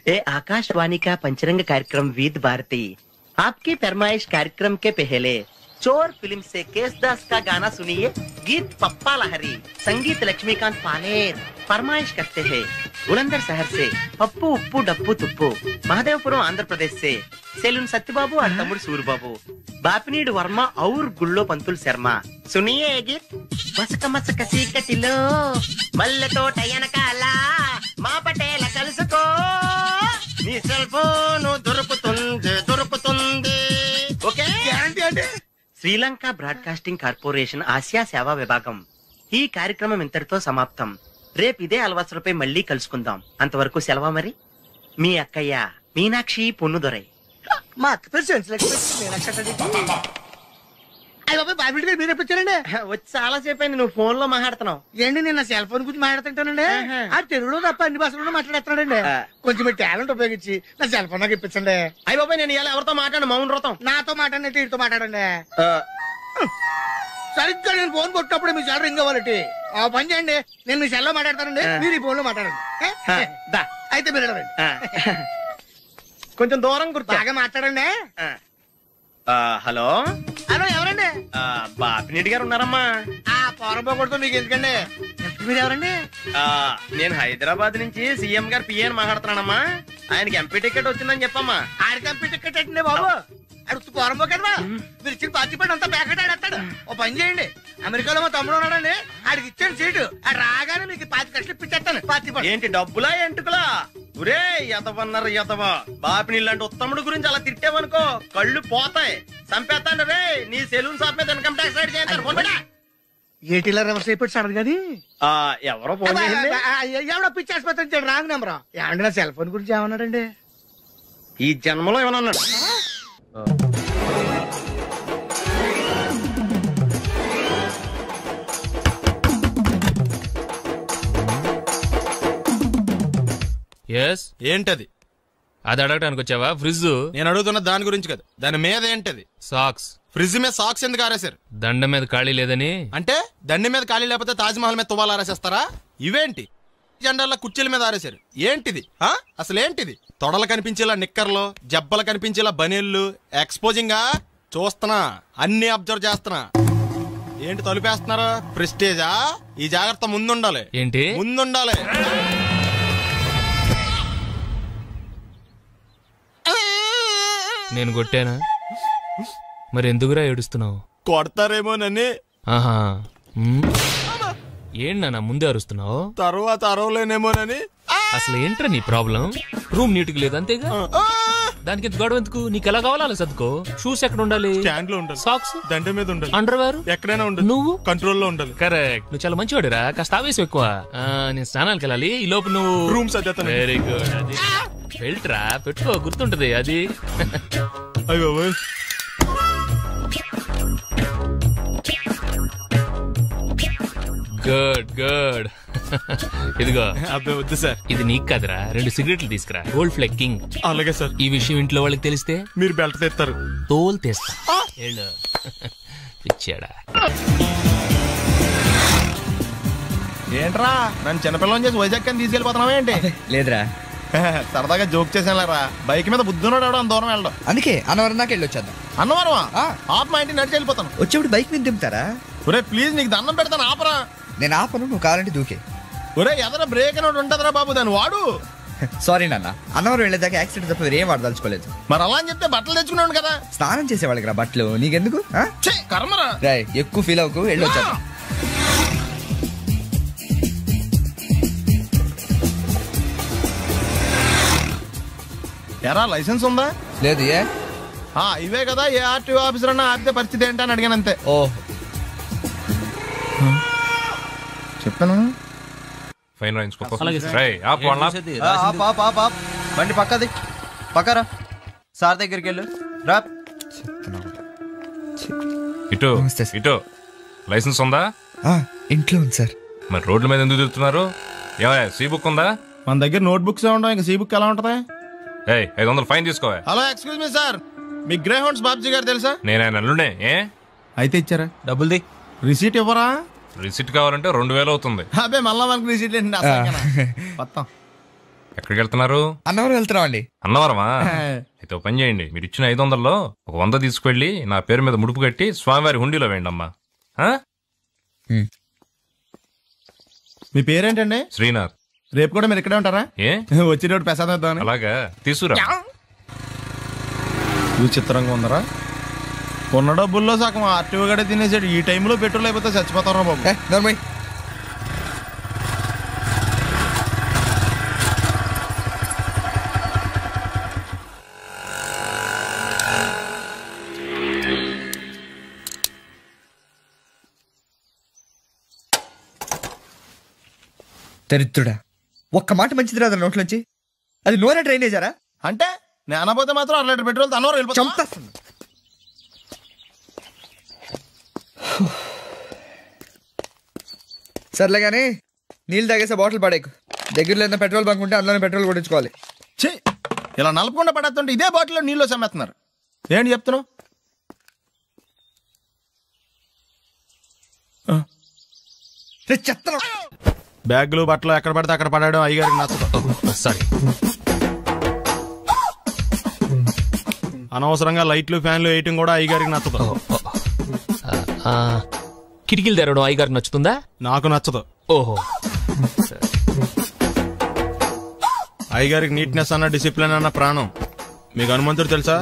ए आकाशवाणी का पंचरंग कार्यक्रम विद भारती आपकी फरमाइश कार्यक्रम के पहले चोर फिल्म से केसदास का गाना सुनिए। गीत पप्पा लहरी, संगीत लक्ष्मीकांत पालेर। फरमाइश करते हैं बुलंदर शहर से पप्पू उप्पू डप्पू तुप्पू, महादेवपुरम आंध्र प्रदेश से सेलून सत्यबाबू और तमुड़ सूरबाबू, बापनीड वर्मा और गुल्लो पंतुल शर्मा। सुनिए ये गीत। मसक मसक सीकटिलो मल्ल तोट एनकाला మా పటేల కలుసుకో నీ సెల్ ఫోన్ దొరుకుతుంది ఓకే గ్యారంటీ అంటే శ్రీలంక బ్రాడ్కాస్టింగ్ కార్పొరేషన్ ఆసియా సేవా విభాగం ఈ కార్యక్రమం ఇంతటితో సమాప్తం. రేపు ఇదే అలవాసులపై మళ్ళీ కలుసుకుందాం. అంతవరకు సెలవా మరి. మీ అక్కయ్య మీనాక్షి పొన్నుదొరై. మా అక్క పేరు మీనాక్షి. మీరు ఎప్పుడు వచ్చారండి? వచ్చి చాలా సేపు అయింది. నువ్వు ఫోన్ లో మాట్లాడుతున్నావు ఏంటి? నేను నా సెల్ ఫోన్ గురించి మాట్లాడుతుంటానండి. ఆ తెలుగులో తప్ప అన్ని భాషల్లో మాట్లాడేస్తున్నాడండి. కొంచెం మీ టాలెంట్ ఉపయోగించి నా సెల్ ఫోన్ నాకు ఇప్పించండి. అయ్య బాబాయ్, నేను ఇలా ఎవరితో మాట్లాడు? మౌన వ్రతం. నాతో మాట్లాడినట్టు వీటితో మాట్లాడండి. సరిగ్గా నేను ఫోన్ కొట్టినప్పుడు మీ సెల్ రింగ్ అవ్వాలి. ఆ పని చేయండి, నేను మీ సెల్లో మాట్లాడతానండి, మీరు ఈ ఫోన్ లో మాట్లాడండి. అయితే మీరు కొంచెం దూరం గుర్తు బాగా మాట్లాడండి. హలో హలో, ఎవరండి? బాపినీటి గారు ఉన్నారమ్మా? ఆ పొరపోకూడదు, మీకు ఎందుకండి? మీరు ఎవరండి? నేను హైదరాబాద్ నుంచి సీఎం గారు పిఏ అని మాట్లాడుతున్నానమ్మా. ఆయనకి ఎంపీ టికెట్ వచ్చిందని చెప్పమ్మా. ఆడికి ఎంపీ టికెట్ అండి బాబు. అడుగుతూ పోరమో కదా, మీరు ఇచ్చిన పార్టీ పడి అంతా ప్యాకెట్ ఆడేస్తాడు. ఓ పని చేయండి, అమెరికాలో మా తమ్ముడు ఉన్నాడండి, ఆడికి ఇచ్చాను సీటు. ఆడు రాగానే మీకు 5 లక్షలు ఇప్పించేస్తాను పార్టీ పడి. ఏంటి డబ్బులా ఎంటుకులా? ఒరే ఎదవన్నారు ఎదవా, బాపిని లాంటి ఉత్తముడు గురించి అలా తిట్టావనుకో కళ్ళు పోతాయి, చంపేస్తాను రే. నీ సెలూన్ షాప్ మీద ఇన్కమ్ ట్యాక్స్ రైడ్ చేస్తాను. ఏటీలో రివర్స్ అయిపోయి సడన్ గది ఎవరో ఫోన్ చేసింది. ఎవడో పిచ్చి ఆసుపత్రి ఇచ్చాడు, రాంగ్ నెంబర్. ఏమండి నా సెల్ ఫోన్ గురించి ఏమన్నాడండి? ఈ జన్మలో ఏమన్నా అన్నాడు? ఏంటది? అది అడగడానికి వచ్చావా? ఫ్రిడ్జ్. నేను అడుగుతున్న దాని గురించి కదా, దాని మీద ఏంటది? సాక్స్. ఫ్రిడ్జ్ మీద సాక్స్ ఎందుకు ఆరేశారు? దండ మీద ఖాళీ లేదని. అంటే దండి మీద ఖాళీ లేకపోతే తాజ్మహల్ మీద తువ్వాలు ఆరేసేస్తారా? ఇవేంటి జెండాల కుర్చీల మీద ఆరేశారు? ఏంటిది? అసలు ఏంటిది? తొడలు కనిపించేలా నిక్కర్లు, జబ్బలు కనిపించేలా బనీళ్లు, ఎక్స్పోజింగ్ గా చూస్తున్నా, అన్ని అబ్జర్వ్ చేస్తున్నా. ఏంటి తలుపేస్తున్నారా? ప్రెస్టేజా? ఈ జాగ్రత్త ముందుండాలి. ఏంటి ముందుండాలి? నేను కొట్టానా? మరి ఎందుకురా ఏడుస్తున్నావు? కొడతారేమోనని. ఆహా, ఏంటన్నా ముందే అరుస్తున్నావు? తర్వాత అరవలేనేమోనని. అసలు ఏంట్రా నీ ప్రాబ్లం? రూమ్ నీట్గా లేదు అంతేగా, దానికి ఎంత గొడవ ఎందుకు? నీకు ఎలా కావాలో అలా సర్దుకో. షూస్ ఎక్కడ ఉండాలి? స్టాండ్ లో ఉండాలి. సాక్స్ దండ మీద ఉండాలి. అండర్వేర్ ఎక్కడైనా ఉండాలి. నువ్వు కంట్రోల్ లో ఉండాలి. కరెక్ట్. నువ్వు చాలా మంచివాడురా, కాస్త ఆవేశం ఎక్కువ. నేను స్నానానికి వెళ్ళాలి, ఈ లోపు నువ్వు రూమ్ సర్దేస్తాను. Very good. అది వెళ్ళరా, పెట్టుకో, గుర్తుంటది అది. అయ్యో గుడ్ గుడ్. ఇదిగో. అబ్బాయి వద్దు సార్. ఇది నీకు కాదురా, 2 సిగరెట్లు తీసుకురా. Gold Flake King. అలాగే సార్. ఈ విషయం ఇంట్లో వాళ్ళకి తెలిస్తే మీరు బెల్ట్ తెస్తారు. తోలు తెస్తా. పిచ్చాడా? ఏంట్రా నన్ను చిన్నపిల్లని చేసి వైజాగ్ అని తీసుకెళ్ళిపోతున్నావా ఏంటి? లేదురా, సరదాగా జోక్ చేసానులేరా. బైక్ మీద బుద్ధున్నాడు అంత దూరం వెళ్ళడం. అందుకే అన్నవరం దాకా వెళ్ళి వచ్చేద్దాం. అన్నవరమా? ఆప్ మా ఇంటికి నడిచి వెళ్ళిపోతాను. వచ్చేప్పుడు బైక్ మీద దింపుతారా? ఒరే ప్లీజ్, నీకు దండం పెడతాను, ఆపరా. నేను ఆపను, నువ్వు కావాలంటే దూకే. ఒరే ఎదర బ్రేక్ అని ఉంటదిరా బాబు, దాన్ని వాడు. సారీ నాన్న, అన్నవరం వెళ్ళేదాకా యాక్సిడెంట్ తప్ప వేరేం వాడదలుచుకోలేదు. మరి అలా అని చెప్తే బట్టలు తెచ్చుకున్నాను కదా. స్నానం చేసేవాళ్ళకి రా బట్టలు, నీకెందుకు? కర్మరా. ఎక్కువ ఫీల్ అవ్వకు, వెళ్ళి వచ్చేద్దాం. ఎరా లైసెన్స్ ఉందా? లేదు. ఏ ఇవే కదా, ఏ ఆర్టీఓ ఆఫీసర్ అన్నా ఆపితే పరిస్థితి ఏంటని అడిగాను అంతే. ఓ చెప్పాను. ఫైన్ బండి పక్కది, పక్కరా. సార్ దగ్గరికి వెళ్ళు రా. ఇటు ఇటు. లైసెన్స్ ఉందా? ఇంట్లో ఉంది సార్. మరి రోడ్ల మీద ఎందుకు తిరుగుతున్నారు? ఏమయ్యా, సీ బుక్ ఉందా? మన దగ్గర నోట్ బుక్స్ ఉండవు, ఇంకా సీ బుక్ ఎలా ఉంటది? 500 ఫైన్ తీసుకో. హలో, ఎక్స్క్యూజ్ మీ సార్, మీ గ్రే హౌండ్స్ బాబ్జీ గారు తెలుసా? నేను ఆయన అల్లుడే. ఏ అయితే ఇచ్చారా? డబ్బుల్ది రిసీట్ ఇవ్వరా? రిసిట్ కావాలంటే 2000 అవుతుంది. అబ్బే మళ్ళా మనకు రిసీట్ మొత్తం. ఎక్కడికి వెళ్తున్నారు? అన్నవరం వెళ్తున్నాం అండి. అన్నవరమా? అయితే ఒక పని చేయండి, మీరు ఇచ్చిన 500లో ఒక 100 తీసుకెళ్లి నా పేరు మీద ముడుపు కట్టి స్వామివారి హుండీలో వేయండి అమ్మా. మీ పేరేంటండి? శ్రీనాథ్. రేపు కూడా మీరు ఇక్కడే ఉంటారా? ఏ వచ్చినప్పుడు ప్రసాదం ఇద్దామని. అలాగా, తీసుకురా. విచిత్రంగా ఉందరా, కొన్న డబ్బుల్లో సగం ఆర్టీఓ గడే తినేసాడు. ఈ టైంలో పెట్రోల్ అయిపోతే చచ్చిపోతారా బాబు. దరిద్రుడా, ఒక్క మాట మంచిది రాదా నోట్లోంచి? అది నోరే డ్రైనేజారా? అంటే నేను అనబోతే మాత్రం 1 లీటర్ పెట్రోల్ తనవారు వెళ్ళిపోతాం. చంపేస్తుంది. సర్లే కానీ నీళ్ళు తాగేసే బాటిల్ పడేకు. దగ్గరలో ఏదైనా పెట్రోల్ బంక్ ఉంటే అందులోనే పెట్రోల్ కొట్టించుకోవాలి. ఛీ, ఇలా నలపకుండా పడేస్తుంటే ఇదే బాటిల్లో నీళ్ళు సమ్మేస్తున్నారు. ఏంటి చెప్తున్నావు? చెత్త బ్యాగులు బట్టలు ఎక్కడ పడితే అక్కడ పడడం అయ్యగారికి నచ్చదు. సారీ. అనవసరంగా లైట్లు ఫ్యాన్లు వేయటం కూడా అయ్యగారికి నచ్చదు. కిటికీలు తెరవడం అయ్యగారికి నచ్చుతుందా? నాకు నచ్చదు. ఓహో. అయ్యగారికి నీట్నెస్ అన్న డిసిప్లిన్ అన్న ప్రాణం. మీకు హనుమంతుడు తెలుసా?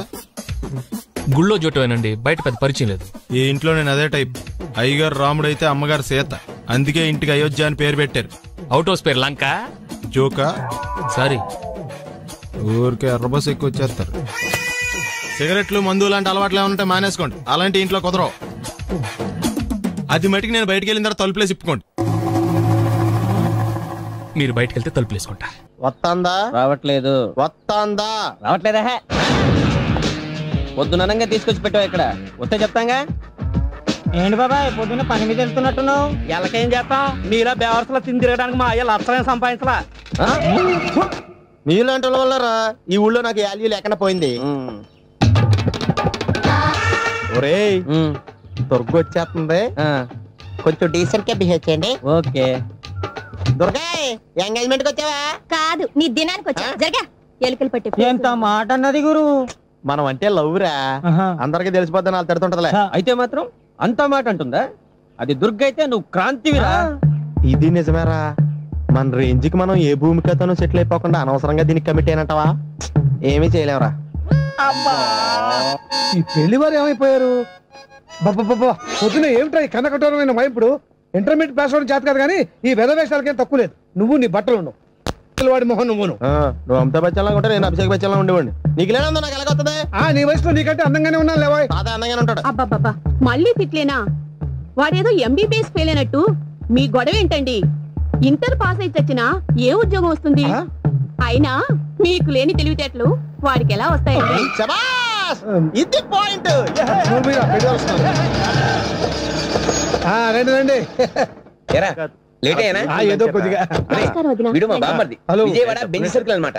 గుళ్ళో జోటమేనండి, బయట పెద్ద పరిచయం లేదు. ఈ ఇంట్లో నేను అదే టైప్. అయ్యగారు రాముడు అయితే అమ్మగారు సీత. అందుకే ఇంటికి అయోధ్య అని పేరు పెట్టారు. అవుట్ హౌస్ పేరు లంక. జోకా? సారీ. ఊరికే ఎర్రబస్ ఎక్కువ వచ్చేస్తారు. సిగరెట్లు మందు లాంటి అలవాట్లు ఏమంటే మానేసుకోండి. అలాంటి ఇంట్లో కుదరవు. అది మటుకు నేను బయటికి వెళ్ళిన తర్వాత తలుపులేసి ఇప్పుకోండి. మీరు బయటకు వెళ్తే తలుపులేసుకుంటా. వస్తాందా? రావట్లేదు. వస్తాందా? రావట్లేదా? పొద్దుననంగా తీసుకొచ్చి పెట్టావు ఇక్కడ. వస్తే చెప్తాంగా. ఏంటి బాబాయ్ పొద్దున్న పని మీద వెళ్తున్నట్టున్నావు? ఎలాకేం చేస్తాం? మీలా బేవర్సలో తిని తిరగడానికి మా అయ్య లక్షలేం సంపాదించలా. మీలాంటి వల్ల ఈ ఊళ్ళో నాకు వాల్యూ లేకుండా పోయింది. ఒరేయ్, దుర్గ వచ్చేస్తుంది, కొంచెం డీసెంట్ గా బిహేవ్ చేయండి. ఓకే. దుర్గా, ఎంగేజ్మెంట్ కి వచ్చావా? కాదు, నీ దినానికి వచ్చా. జరగా ఎలుకలు పట్టి. ఎంత మాట అన్నది గురు. మనం అంటే లవ్రా, అందరికి తెలిసిపోద్ది. నాకు తిడుతుంటదిలే. అయితే మాత్రం అంత మాట అంటుందా? అది దుర్గ అయితే నువ్వు క్రాంతివిరా. ఇది నిజమేరా. మన రేంజ్ కి మనం ఏ భూమికతోనూ సెటిల్ అయిపోకుండా అనవసరంగా దీనికి కమిట్ అయినట్టవా? ఏమీ చేయలేవురా. ఈ పెళ్లి వారు ఏమైపోయారు? పొద్దున ఏమిటా ఈ కన్నకఠోరమైన వైపుడు? ఇంటర్మీడియట్ పాస్ అవడం చేత కాదు కానీ ఈ వెధవేషాలకేం తక్కువ లేదు. నువ్వు నీ బట్టలు ఉండవు, వాడి మొహం నువ్వును. నువ్వు అమితాబ్ బచ్చన్ లాగా ఉంటే నేను అభిషేక్ బచ్చన్ లాగా ఉండేవాడిని. నీకు లేదా నాకు ఎలాగొస్తుంది? నీ వయసులో నీకంటే అందంగానే ఉన్నాను లేవా? అదే అందంగానే ఉంటాడు. అబ్బాబ్బా, మళ్ళీ తిట్లేనా? వాడేదో ఎంబీబీఎస్ ఫెయిల్ అయినట్టు మీ గొడవ ఏంటండి? ఇంటర్ పాస్ అయితే వచ్చినా ఏ ఉద్యోగం వస్తుంది? అయినా మీకు లేని తెలివితేటలు వాడికి ఎలా వస్తాయండి? ఇది పాయింట్. రండి రండి. ఏదో కొద్దిగా విజయవాడ బెంజ్ సర్కిల్ అనమాట.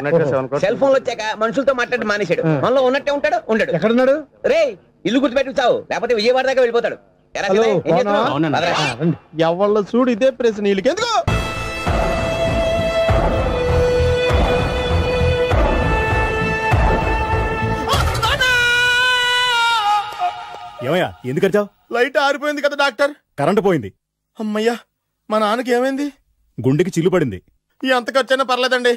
సెల్ ఫోన్ వచ్చాక మనుషులతో మాట్లాడి మానేశాడు. మనలో ఉన్నట్టే ఉంటాడు. ఉండడు. ఎక్కడున్నాడు? రే, ఇల్లు గుర్తుపెట్టి చావు, లేకపోతే విజయవాడ దాకా వెళ్ళిపోతాడు. ఎవళ్ళ చూడు ఇదే ప్రశ్న. వీళ్ళకి ఎందుకు? ఏమయ్యా ఎందుకు వచ్చావు? లైట్ ఆరిపోయింది కదా డాక్టర్. కరెంటు పోయింది. అమ్మయ్యా, మా నాన్నకి ఏమైంది? గుండెకి చిల్లు పడింది. ఎంత ఖర్చైనా పర్లేదండి.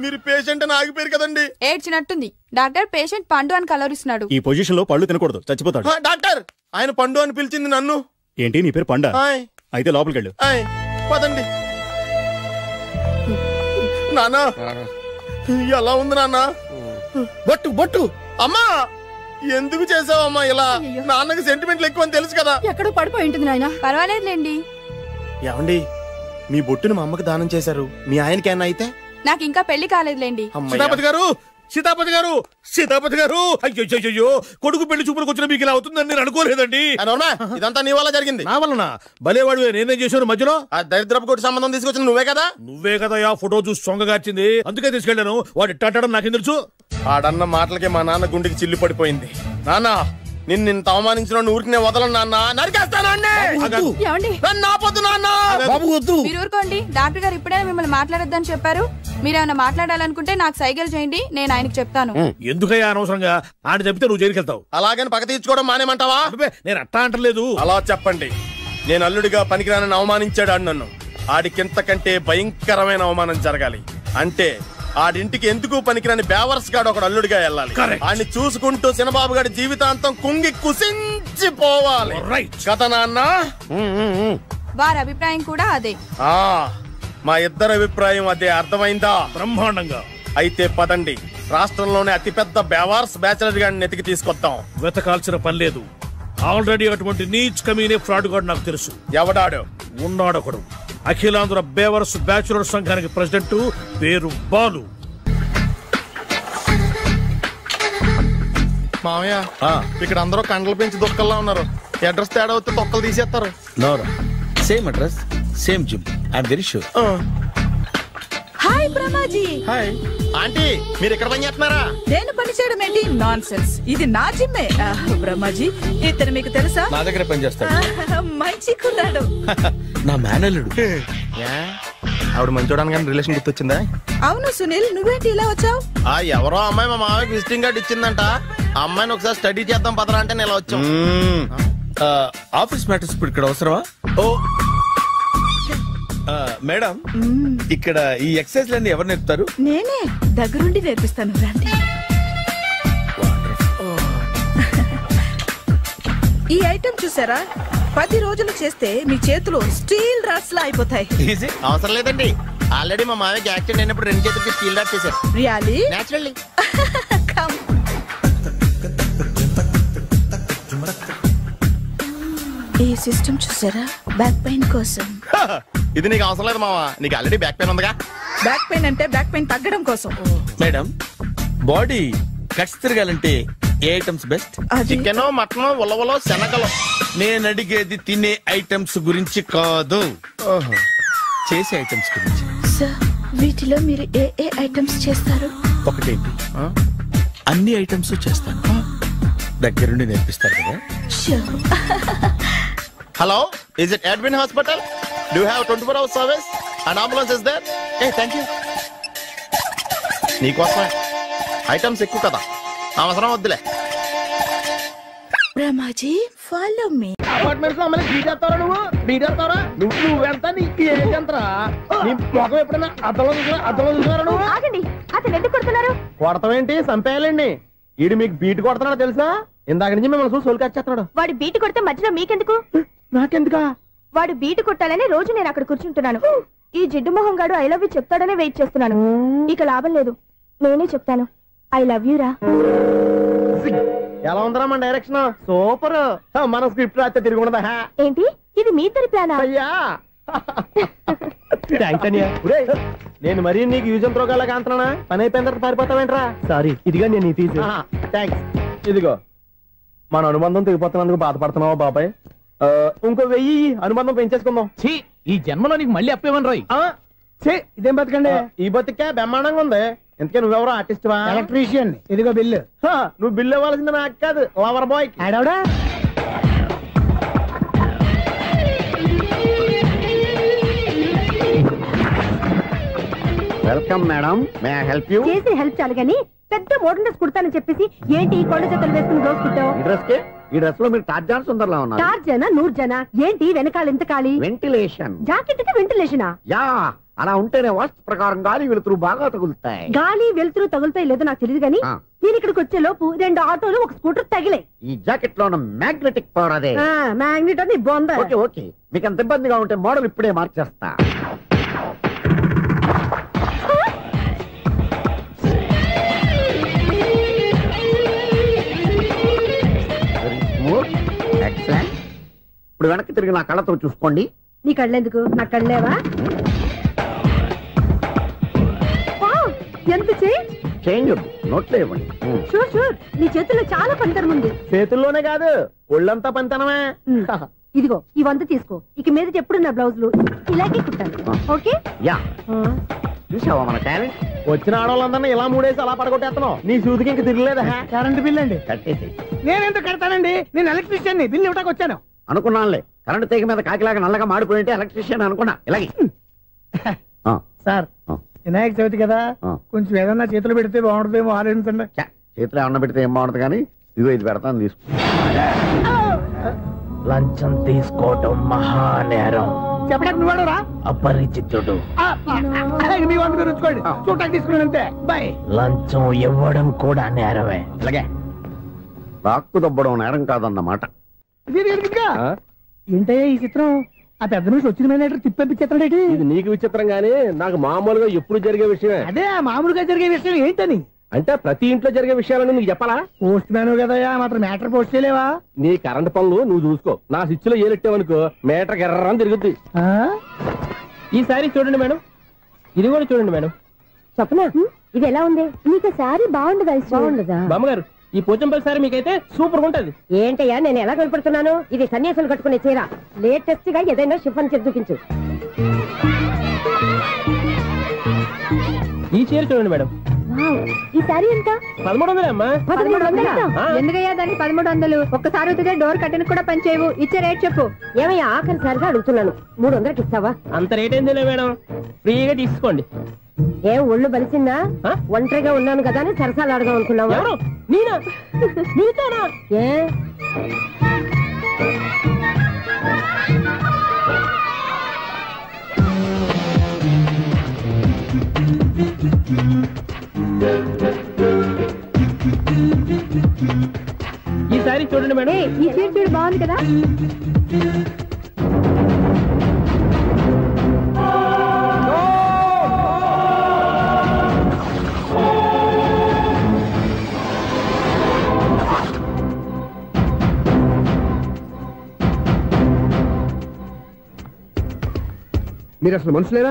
మీరు పేషెంట్ అని ఆగిపోయారు కదండి. ఏడ్చినట్టుంది. డాక్టర్ పేషెంట్ పండు అని కలరిస్తున్నాడు. ఈ పొజిషన్ లో పళ్ళు తినకూడదు, చచ్చిపోతాడు. డాక్టర్, ఆయన పండు అని పిలిచింది నన్ను. ఏంటి నీ పేరు పండా? అయితే లోపలికి వెళ్ళు. పదండి. నాన్నా ఎలా ఉంది నాన్న? బొట్టు బొట్టు. అమ్మా, ఎందుకు చేసావమ్మా ఇలా? నాన్నకి సెంటిమెంట్లు ఎక్కువ అని తెలుసు కదా. ఎక్కడో పడిపోయి ఉంటుంది నాయన. పర్వాలేదులేండి. ఏమండి, మీ బొట్టును మా అమ్మకి దానం చేశారు. మీ ఆయనకేనా అయితే? నాకు ఇంకా పెళ్లి కాలేదులేండి. సీతాపతి గారు, సీతాపతి గారు, సీతాపతి గారు, అయ్యో కొడుకు పెళ్లి చూపులకు వచ్చిన మీకు ఇలా అవుతుందని నేను అనుకోలేదండి. ఇదంతా నీ వల్ల జరిగింది. నా వలన? భలేవాడు, నేనేం చేశాను మధ్యలో? ఆ దరిద్రపు కొట్టి సంబంధం తీసుకొచ్చిన నువ్వే కదా. నువ్వే కదా ఆ ఫోటో చూసి సొంగగార్చింది. అందుకే తీసుకెళ్లాను. వాడు ఇట్టాడడం నాకేం తెలుసు? ఆడన్న మాటలకే మా నాన్న గుండెకి చిల్లు పడిపోయింది. నాన్న, నిన్ను అవమానించిన ఊరికి నేను వదలను నాన్న, నరికేస్తాను. ఏమండి నన్ను ఆపొద్దు నాన్న. మీరు ఊరుకోండి. డాక్టర్ గారు ఇప్పుడే మిమ్మల్ని మాట్లాడొద్దని చెప్పారు. మీరేమైనా మాట్లాడాలనుకుంటే నాకు సైకిల్ చేయండి, నేను ఆయనకి చెప్తాను. ఎందుకయ్యా అనవసరంగా ఆయన చెప్తే నువ్వు జైలుకి వెళ్తావు. అలాగని పక్క తీర్చుకోవడం మానేమంటావా? నేను అట్టా అంటలేదు. అలా చెప్పండి. నేను అల్లుడిగా పనికిరానని అవమానించాడు ఆడు నన్ను. ఆడికింతకంటే భయంకరమైన అవమానం జరగాలి. అంటే ఆడింటికి ఎందుకు పనికిరాని బేవర్స్ గాడు ఒకడు అల్లుడిగా వెళ్ళాలి. ఆడిని చూసుకుంటూ చిన్నబాబు గారి జీవితాంతం కుంగి కుసించిపోవాలి కదా నాన్న? వారి అభిప్రాయం కూడా అదే. మా ఇద్దరి అభిప్రాయం అదే. అర్థమైందా? బ్రహ్మాండంగా. అయితే పదండి, రాష్ట్రంలోనే అతిపెద్ద బేవార్స్ బ్యాచిలర్ గాడిని ఎతికి తీసుకొద్దాం. వెతకాల్సిన పని లేదు. ఆల్రెడీ అటువంటి నీచ్ కమీనే ఫ్రాడ్ గాడు నాకు తెలుసు. ఎవడాడు? ఉన్నాడొకడు. అఖిలాంధ్ర బేవర్స్ బ్యాచులర్ సంఘానికి ప్రెసిడెంట్, పేరు బాలు. మామయ్య, ఇక్కడ అందరూ కండలు పెంచి దుక్కల్లా ఉన్నారు. అడ్రస్ తేడా వస్తే తొక్కలు తీసేస్తారు. Same address, same gym. I'm very sure. Hi Brahmaji. Hi aunty, మీరు ఇక్కడ పని చేస్తున్నారా? నేను పని చేయడం ఏంటి? Non sense. ఇది నా జిమ్మే. బ్రహ్మాజీ, ఇతను మీకు తెలుసా? నా దగ్గర పని చేస్తాడు. మంచి కుర్రాడు. నా మేనల్లుడు. ఆవిడ మంచోడానికి కానీ రిలేషన్ గుర్తొచ్చిందా? అవును సునీల్, నువ్వేంటి ఇలా వచ్చావు? ఎవరో అమ్మాయి మా మామయ్యకి విజిటింగ్ కార్డు ఇచ్చిందంట. ఆ అమ్మాయిని ఒకసారి స్టడీ చేద్దాం పదరా అంటే నేను ఇలా వచ్చాం. ఆఫీస్ మ్యాటర్స్ ఇప్పుడు ఇక్కడ అవసరమా? ఓ మేడం, ఇక్కడ ఈ ఎక్సర్సైజ్ లన్నీ ఎవరు నేర్పుతారు? నేనే దగ్గరుండి నేర్పిస్తాను, రండి. ఈ ఐటమ్ చూసారా? 10 రోజులు చేస్తే మీ చేతులు స్టీల్ రాట్స్ లా అయిపోతాయి. అవసరం లేదండి, ఆల్రెడీ మా మామయ్యకి యాక్సిడెంట్ అయినప్పుడు 2 చేతులకి స్టీల్ రాట్ చేశారు. రియల్లీ? నేచురల్లీ. ఈ సిస్టమ్ చూసారా? బ్యాక్ పెయిన్ కోసం. ఇది నీకు అవసరం లేదు మావా, నీకు ఆల్రెడీ బ్యాక్ పెయిన్ ఉందిగా. బ్యాక్ పెయిన్ అంటే బ్యాక్ పెయిన్ తగ్గడం కోసం. మేడం, బాడీ కట్స్ తిరగాలంటే ఏ ఐటమ్స్ బెస్ట్? చికెన్, మటన్, ఉలవలో, శనగలు. నేను అడిగేది తినే ఐటమ్స్ గురించి కాదు, చేసే ఐటమ్స్ గురించి. సార్, వీటిలో మీరు ఏ ఏ ఐటమ్స్ చేస్తారు? ఒకటేంటి, అన్ని ఐటమ్స్ చేస్తాను. దగ్గరుండి నేర్పిస్తారు కదా. Hello, is it admin hospital? Do you have 24 hours service and ambulance is there? Thank you. నీకోసమే. ఐటమ్స్ ఎక్కువ కదా, అవసరం వద్దులే. Brahmaji, follow me. అపార్ట్మెంట్స్ లో అమ్మని బీటేస్తావరా? నువ్వెంత? నీకు ఏంటంతరా? నీ మొఖం ఎప్పుడైనా అద్దంలో చూసారా నువ్వు? ఆగండి, అతను ఎందుకు కొడుతున్నారు? కొడతావేంటి? చంపేయాలండి. ఈడు మీకు బీట్ కొడుతున్నాడు తెలుసా? ఇందాక నుంచి మిమ్మల్ని చూసి సోల్కొచ్చేస్తున్నాడు. వాడు బీటు కొడితే మధ్యలో మీకెందుకు? నాకెందుకా? వాడు బీటు కొట్టాలని రోజు నేను అక్కడ కూర్చుంటున్నాను. ఈ జిడ్డు మొహం గాడు ఐ లవ్ యూ చెప్తాడనే వెయిట్ చేస్తున్నాను. ఇక లాభం లేదు, నేనే చెప్తాను. ఐ లవ్ యూ రా. ఎలా ఉందరా మన డైరెక్షన్? సూపర్. మన స్క్రిప్ట్ రాస్తే తిరిగి ఉండదా? ఏంటి ఇది మీ ఇద్దరి ప్లానా? అయ్యా నేను మరీ నీకు యూజ్ అంత రోగాలాగా అంటున్నా. పని అయిపోయిన తర్వాత పారిపోతావేంట్రా? సారీ, ఇదిగా నేను తీసి. థ్యాంక్స్. ఇదిగో, మన అనుబంధం తెగిపోతున్నందుకు బాధపడుతున్నావా బాబాయ్? ఇంకో 1000 అనుబంధం పెంచేసుకుందాం. ఈ జన్మలో నీకు మళ్ళీ అప్పేమని రాయి. ఇదేం బతకండి? ఈ బతికే బ్రహ్మాండంగా ఉంది. ఎందుకే నువ్వెవరో ఆర్టిస్ట్ వా? ఎలక్ట్రీషియన్. ఇదిగో బిల్లు. నువ్వు బిల్లు ఇవ్వాల్సింది నాకు కాదు, లవర్ బాయ్. ఆడవడా? Welcome madam, may I help you? చేసి హెల్ప్ చాలు గానీ పెద్ద మోడల్ డ్రెస్ కుడతానని చెప్పేసి ఏంటి కొండ జతలు వేసుకుని రోజు కుట్టావు? ఈ డ్రెస్ కే? ఈ డ్రెస్ లో మీరు టార్జాన్ సుందర్లా ఉన్నారు. టార్జనా? 100 జన ఏంటి? వెనకాల ఎంత ఖాళీ? వెంటిలేషన్. జాకెట్ కి వెంటిలేషనా? యా, అలా ఉంటేనే వాస్తు ప్రకారం గాలి వెలుతురు బాగా తగులుతాయి. గాలి వెలుతురు తగులుతాయి లేదో నాకు తెలియదు గానీ నేను ఇక్కడికి వచ్చే లోపు 2 ఆటోలు, 1 స్కూటర్ తగిలే. ఈ జాకెట్ లో ఉన్న మ్యాగ్నెటిక్ పవర్ అదే. మ్యాగ్నెట్ అని బొంద. ఓకే ఓకే, మీకు అంత ఇబ్బందిగా ఉంటే మోడల్ ఇప్పుడే మార్చేస్తా. ఎక్సలెంట్. ఇప్పుడు వెనక్కి తిరిగి నా కళ్ళతో చూసుకోండి. నీ కళ్ళెందుకు? నా కళ్ళేవా? ఎంత చేంజ్? చేంజ్ నోట్లో ఇవ్వండి. షూర్ షూర్, నీ చేతుల్లో చాలా పనితనం ఉంది. చేతుల్లోనే కాదు, ఒళ్ళంతా పనితనమే. ఇదిగో ఈ 100 తీసుకో. ఇక మీద ఎప్పుడు నా బ్లౌజులు ఇలాగే కుట్టాను. ఓకే? యా. చూసావా మన టాలెంట్? వచ్చిన ఆడవాళ్ళందరినీ ఇలా 3 వేసి అలా పడగొట్టేస్తున్నావు. నీ సూదికి ఇంక తిరగలేదా? కరెంట్ బిల్ అండి కట్టేసి నేనెందుకు కడతానండి, నేను ఎలక్ట్రీషియన్, బిల్లు ఇవ్వడానికి వచ్చాను. అనుకున్నానులే, కరెంట్ తీగ మీద కాకిలాగా నల్లగా మాడిపోయింటే ఎలక్ట్రీషియన్ అనుకున్నా. ఇలాగే సార్, వినాయక చవితి కదా, కొంచెం ఏదన్నా చేతులు పెడితే బాగుంటుందేమో ఆలోచించండి. చేతిలో ఏమన్నా పెడితే ఏం బాగుంటుంది కానీ ఇదిగో ఇది పెడతాను, తీసుకో. లంచం తీసుకోవటం మహానేరం. చెప్పడానికి నువ్వాడరా? అపరిచితుడు. మీ వంట గురించుకోండి, చూడటానికి తీసుకున్నాను అంతే. బాయ్. లంచం ఇవ్వడం కూడా నేరమే. ఇలాగే రాక్కు దబ్బడం నేరం కాదన్నమాట. ఏంటయ్యా ఈ చిత్రం? ఆ పెద్ద నుంచి వచ్చిన మేనేటర్ తిప్పించేస్తాడేటి? ఇది నీకు విచిత్రం గానీ నాకు మామూలుగా ఎప్పుడు జరిగే విషయమే. అదే మామూలుగా జరిగే విషయం ఏంటని? అంటే ప్రతి ఇంట్లో జరిగే విషయాలను నీకు చెప్పాలా? పోస్ట్ మ్యాన్ కదయ్యా, మాత్రం మ్యాటర్ పోస్ట్ చేయలేవా? నీ కరెంట్ పనులు నువ్వు చూసుకో, నా స్విచ్ లో ఏలెట్టావనుకో మీటర్ ఎర్రని తిరుగుద్ది. ఈసారి చూడండి మేడం, ఇది కూడా చూడండి మేడం. చెప్పనా ఇది ఎలా ఉంది? నీకు సారీ బాగుండదా? బాగుండదా బామ్మగారు? ఈ పోచంపల్లి సారీ మీకైతే సూపర్ ఉంటది. ఏంటయ్యా నేను ఎలా కనపడుతున్నాను? ఇది సన్యాసులు కట్టుకునే చీర. లేటెస్ట్ గా ఏదైనా షిఫాన్ చేసి చూపించు. ఈ చీర చూడండి మేడం. ఈ సారీ ఎంత? 1300 అమ్మా. 1300? ఎందుకయ్యా దానికి 1300? ఒక్కసారి అవుతుందే డోర్ కట్టను కూడా పనిచేయవు. ఇచ్చే రేట్ చెప్పు. ఏమయ్యా ఆఖరిసారిగా అడుగుతున్నాను, 300కి ఇస్తావా? అంత రేట్ ఏందిలే మేడం, ఫ్రీగా తీసుకోండి. ఏం ఒళ్ళు బలిసిందా? ఒంటరిగా ఉన్నాను కదా అని సరసాలు అడదాం అనుకున్నావా? నేనా? నీతోనా? ఏ ఈ సారీ చూడండి మేడం. ఈ చీర చూడు, బాగుంది కదా? మీరు అసలు మనుషులేనా?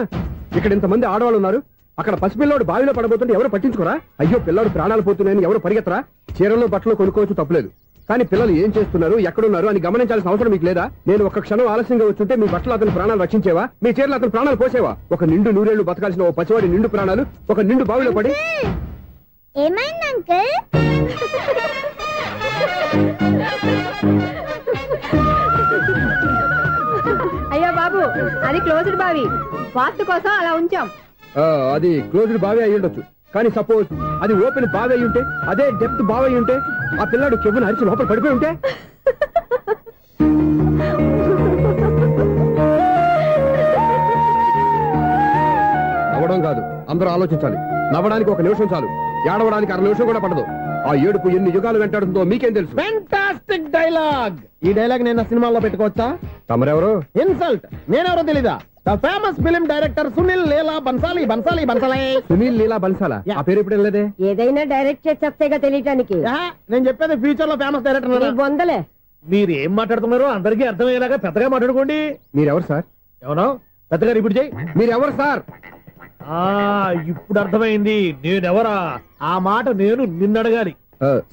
ఇక్కడ ఇంతమంది ఆడవాళ్ళు ఉన్నారు, అక్కడ పసిపిల్లాడు బావిలో పడబోతుంటే ఎవరు పట్టించుకోరా? అయ్యో పిల్లాడు ప్రాణాలు పోతున్నాయని ఎవరు పరిగెత్తరా? చీరలు బట్టలు కొనుక్కోవచ్చు, తప్పలేదు. కానీ పిల్లలు ఏం చేస్తున్నారు, ఎక్కడున్నారు అని గమనించాల్సిన అవసరం మీకు లేదా? నేను ఒక్క క్షణం ఆలస్యంగా వచ్చుంటే మీ బట్టలు అతని ప్రాణాలు రక్షించేవా? మీ చీరలు అతని ప్రాణాలు పోసేవా? ఒక నిండు నూరేళ్లు బతకాల్సిన ఓ పసివాడి నిండు ప్రాణాలు ఒక నిండు బావిలో పడి. ఏమైంది అంకుల్? అయ్యో బాబు, అది క్లోజ్డ్ బావి, వాస్తు కోసం అలా ఉంచాం. అది క్లోజ్డ్ బావి అయి ఉండొచ్చు, కానీ సపోజ్ అది ఓపెన్ బావి అయి ఉంటే, అదే డెప్త్ బావి అయి ఉంటే, ఆ పిల్లాడు చెవును అరిచి లోపల పడిపోయి ఉంటే? నవ్వడం కాదు, అందరూ ఆలోచించాలి. నవ్వడానికి ఒక నిమిషం చాలు, ఏడవడానికి 1/2 నిమిషం కూడా పడదు. ఆ ఏడుపు ఎన్ని యుగాలు వెంటాడుతుందో మీకేం తెలుసు? Fantastic dialogue. ఈ డైలాగ్ నేను సినిమాలో పెట్టుకోవచ్చా? తమరెవరు? ఇన్సల్ట్. నేనెవరో తెలీదా? The famous film director Sunil Leela Bhansali. Sunil Leela బన్సాలా? ఆ పేరు ఇప్పుడు లేదే. ఏదైనా డైరెక్ట్ చేసి చెప్తేగా తెలియటానికి. నేను చెప్పేది ఫ్యూచర్ లో ఫేమస్ డైరెక్టర్. బొందలే. మీరు ఏం మాట్లాడుతున్నారో అందరికీ అర్థమయ్యేలాగా పెద్దగా మాట్లాడుకోండి. మీరెవరు సార్? ఎవరో పెద్దగా ఇప్పుడు చేయి. మీరెవరు సార్? ఇప్పుడు అర్థమైంది నేనెవరా. ఆ మాట నేను నిన్నడగాలి.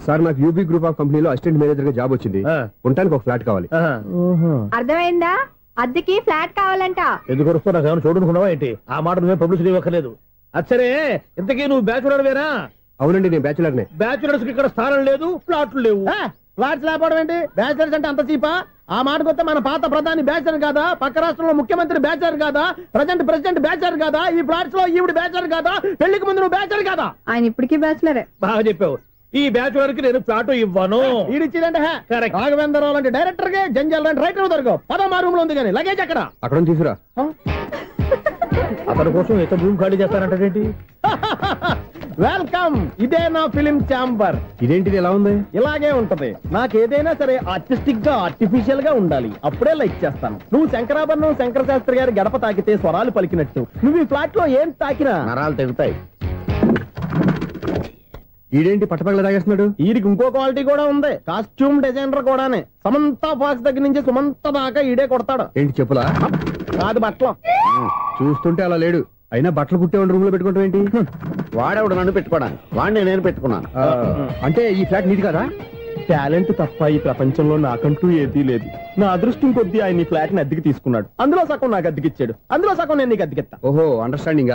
సార్, నాకు యూబీ గ్రూప్ ఆఫ్ కంపెనీలో అసిస్టెంట్ మేనేజర్ గా జాబ్ వచ్చింది. ఉండడానికి ఒక ఫ్లాట్ కావాలి. అర్థమైందా? అద్దెకి ఫ్లాట్ కావాలంట. ఎందుకు వస్తా నాకు చూడనుకున్నావా ఏంటి? ఆ మాట నువ్వే పబ్లిసిటీ ఇవ్వక్కర్లేదు. అచ్చరే, ఇంతకీ నువ్వు బ్యాచులర్ వేరా? అవునండి, నేను బ్యాచులర్ నే. బ్యాచులర్స్ కి ఇక్కడ స్థానం లేదు, ఫ్లాట్లు లేవు. ఫ్లాట్స్ లేకపోవడం ఏంటి? బ్యాచులర్స్ అంటే అంత చీపా? ఆ మాటకొస్తే మన పాత ప్రధాని బ్యాచర్ కాదా? పక్క రాష్ట్రంలో ముఖ్యమంత్రి బ్యాచర్ కాదా? ప్రెసిడెంట్ బ్యాచర్ కాదా? ఈ ఫ్లాట్స్ లో ఈవిడ బ్యాచర్ కాదా? పెళ్లికి ముందు నువ్వు బ్యాచర్ కాదా? ఆయన ఇప్పటికీ బ్యాచులరే. బాగా చెప్పావు. ఈ బ్యాచులర్ కి నేను ఫ్లాట్ ఇవ్వను. ఈడిచ్చిందంటే రాఘవేంద్రరావు లాంటి డైరెక్టర్ కి జంజల్ లాంటి రైటర్ దొరకవు. 10వ రూమ్ లో ఉంది కానీ లగేజ్ అక్కడ తీసుకురా. అతని కోసం ఎంత రూమ్ ఖాళీ చేస్తారంటే వెల్కమ్. ఇదే నా ఫిలిం ఛాంబర్. ఇదేంటిది ఎలా ఉంది? ఇలాగే ఉంటది. నాకేదైనా సరే ఆర్టిస్టిక్ గా ఆర్టిఫిషియల్ గా ఉండాలి, అప్పుడే లైక్ చేస్తాను. నువ్వు శంకరాభరణం శంకర శాస్త్రి గారి గడప తాకితే స్వరాలు పలికినట్టు నువ్వు ఈ ఫ్లాట్ లో ఏం తాకినా నరాలు తెగుతాయి. ఈడేంటి పట్టపగల తాగేస్తున్నాడు? వీడికి ఇంకో క్వాలిటీ కూడా ఉంది. కాస్ట్యూమ్ డిజైనర్ కూడానే. సమంత ఫాక్స్ దగ్గర నుంచి సుమంత దాకా ఈడే కొడతాడు. ఏంటి చెప్పులా? కాదు, బట్టలు. చూస్తుంటే అలా లేడు. అయినా బట్టలు కుట్టేవాడి రూమ్ లో పెట్టుకుంటాం ఏంటి? వాడేవాడు నన్ను పెట్టుకోవడానికి, వాడిని నేను పెట్టుకున్నాను. అంటే ఈ ఫ్లాట్ నీది కదా? టాలెంట్ తప్ప ఈ ప్రపంచంలో నాకంటూ ఏదీ లేదు. నా అదృష్టం కొద్దీ ఆయన ఈ ఫ్లాట్ ని అద్దెకి తీసుకున్నాడు. అందులో సగం నాకు అద్దెకిచ్చాడు, అందులో సగం నేను నీకు అద్దెకిస్తా. ఓహో, అండర్స్టాండింగ్.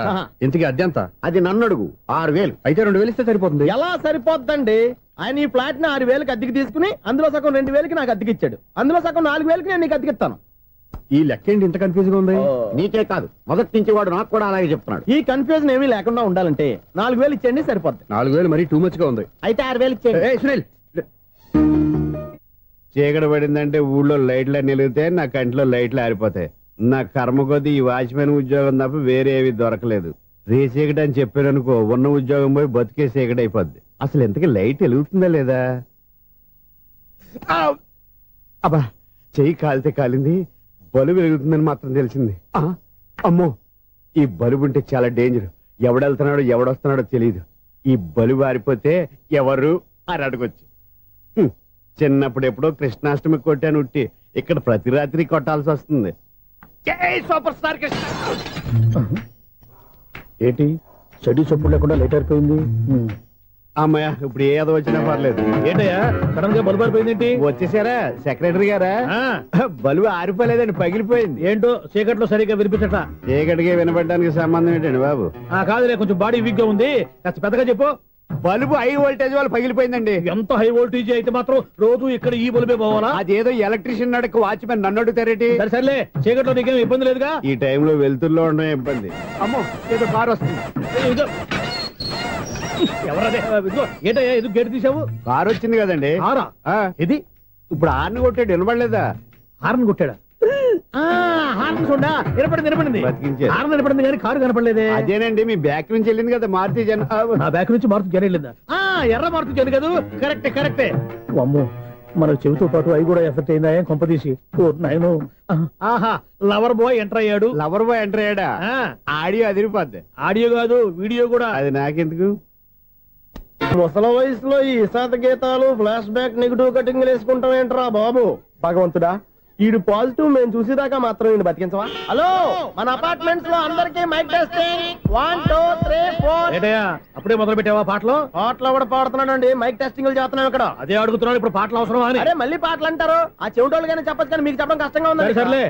ఇంతకీ అద్దె ఎంత? అది నన్ను అడుగు. 6000. అయితే 2000 ఇస్తే సరిపోతుంది. ఎలా సరిపోద్దండి? ఆయన ఈ ఫ్లాట్ ని 6,000కి అద్దెకి తీసుకుని అందులో సగం 2,000కి నాకు అద్దెకి ఇచ్చాడు. అందులో సగం 4,000కి నేను నీకు అద్దెకిస్తాను. ఈ లెక్క ఏంటి ఇంత కన్ఫ్యూజ్ గా ఉంది? నీకే కాదు, మొదటి నుంచి వాడు నాకు కూడా అలాగే చెప్తున్నాడు. ఈ కన్ఫ్యూజన్ ఏమీ లేకుండా ఉండాలంటే 4,000 ఇచ్చేయండి, సరిపోద్ది. 4,000 మరీ టూ మచ్ గా ఉంది. అయితే 6,000 ఇచ్చేయండి. చీకటి పడిందంటే ఊళ్ళో లైట్లు నిలిగితే నా కంటిలో లైట్లు ఆరిపోతాయి. నా కర్మ కొద్దీ ఈ వాచ్మెన్ ఉద్యోగం తప్ప వేరే ఏవి దొరకలేదు. రేచీకటి అని చెప్పారనుకో, ఉన్న ఉద్యోగం పోయి బతికే చీకటి అయిపోద్ది. అసలు ఇంతకీ లైట్ వెలుగుతుందా లేదా? అబ్బా, చెయ్యి కాలితే కాలింది, బలుబు వెలుగుతుందని మాత్రం తెలిసింది. అమ్మో, ఈ బలుబు ఉంటే చాలా డేంజర్. ఎవడెళ్తున్నాడో ఎవడొస్తున్నాడో తెలియదు. ఈ బలుబు ఆరిపోతే ఎవరు అని అడగొచ్చు. చిన్నప్పుడు ఎప్పుడో కృష్ణాష్టమి కొట్టాను ఉట్టి, ఇక్కడ ప్రతి రాత్రి కొట్టాల్సి వస్తుంది. జై సూపర్ స్టార్ కృష్ణ. ఏంటి చెడు చెప్పుడు లేకుండా లైట్ అయిపోయింది? అమ్మయ్య, ఇప్పుడు ఏదో వచ్చినా పర్లేదు. ఏంటయ్యా సడన్ గా బల్బు అయిపోయింది ఏంటి? వచ్చేసారా సెక్రటరీ గారా? బల్బు ఆరిపోలేదండి, పగిలిపోయింది. ఏంటో చీకట్లో సరిగ్గా వినిపించట. చీకటికి వినపడడానికి సంబంధం ఏంటండి బాబు? కాదులే, కొంచెం బాడీ వీక్ గా ఉంది, కాస్త పెద్దగా చెప్పు. బల్బు హై వోల్టేజ్ వాళ్ళు పగిలిపోయిందండి. ఎంత హై వోల్టేజ్ అయితే మాత్రం రోజు ఇక్కడ ఈ బల్బే పోవాలా? అదేదో ఎలక్ట్రీషియన్ నడక వాచ్మెన్ నన్ను అడుగుతారేటి? సర్లే, చీకట్లో నీకేం ఇబ్బంది లేదుగా? ఈ టైంలో వెళ్తుల్లో ఉండడం ఇబ్బంది. అమ్మో, ఏదో కారు వస్తుంది. ఎవరదే? ఏంటయ్యా ఎందుకు గేటు తీసావు? కారు వచ్చింది కదండి. ఇది ఇప్పుడు హార్న్ కొట్టాడు, వినపడలేదా? హార్న్ కొట్టాడా? హార్న్ చూడా వినపడింది. హార్న్ వినపడింది కానీ కారు కనపడలేదే. అదేనండి, మీ బ్యాక్ నుంచి వెళ్ళింది కదా మారుతి జన. నా బ్యాక్ నుంచి మారుతి జన వెళ్ళిందా? ఎర్ర మారుతి జన కదా. కరెక్టే. అమ్మో, మన చెవితో పాటు అవి కూడా ఎఫెక్ట్ అయిందా కొంపదీసి? ఆహా, లవర్ బాయ్ ఎంటర్ అయ్యాడు. లవర్ బాయ్ ఎంటర్ అయ్యాడా? ఆడియో అదిరిపోద్ది. ఆడియో కాదు, వీడియో కూడా. అది నాకెందుకు? ముసల వయసులో ఈ ఇసాత గీతాలు, ఫ్లాష్ బ్యాక్, నెగిటివ్ కటింగ్ వేసుకుంటాం ఏంట్రా బాబు? భగవంతుడా, ఈడు పాజిటివ్ మేము చూసేదాకా మాత్రం ఈయన బతికించవా? హలో, మన అపార్ట్మెంట్స్ లో అందరికీ మైక్ టెస్టింగ్. 1 2 3 4. ఏటయ్యా అప్పుడే మొదలు పెట్టావా పాటలు? పాటలు ఎవడ పాడుతున్నాడు అండి? మైక్ టెస్టింగ్ చేస్తున్నాం ఇక్కడ. అదే అడుగుతున్నాడు, ఇప్పుడు పాటలు అవసరం అని. అరే మళ్ళీ పాటలు అంటారు, ఆ చెవిటోళ్ళు కానీ చెప్పచ్చు కానీ మీకు చెప్పడం కష్టంగా ఉంది. సర్లే,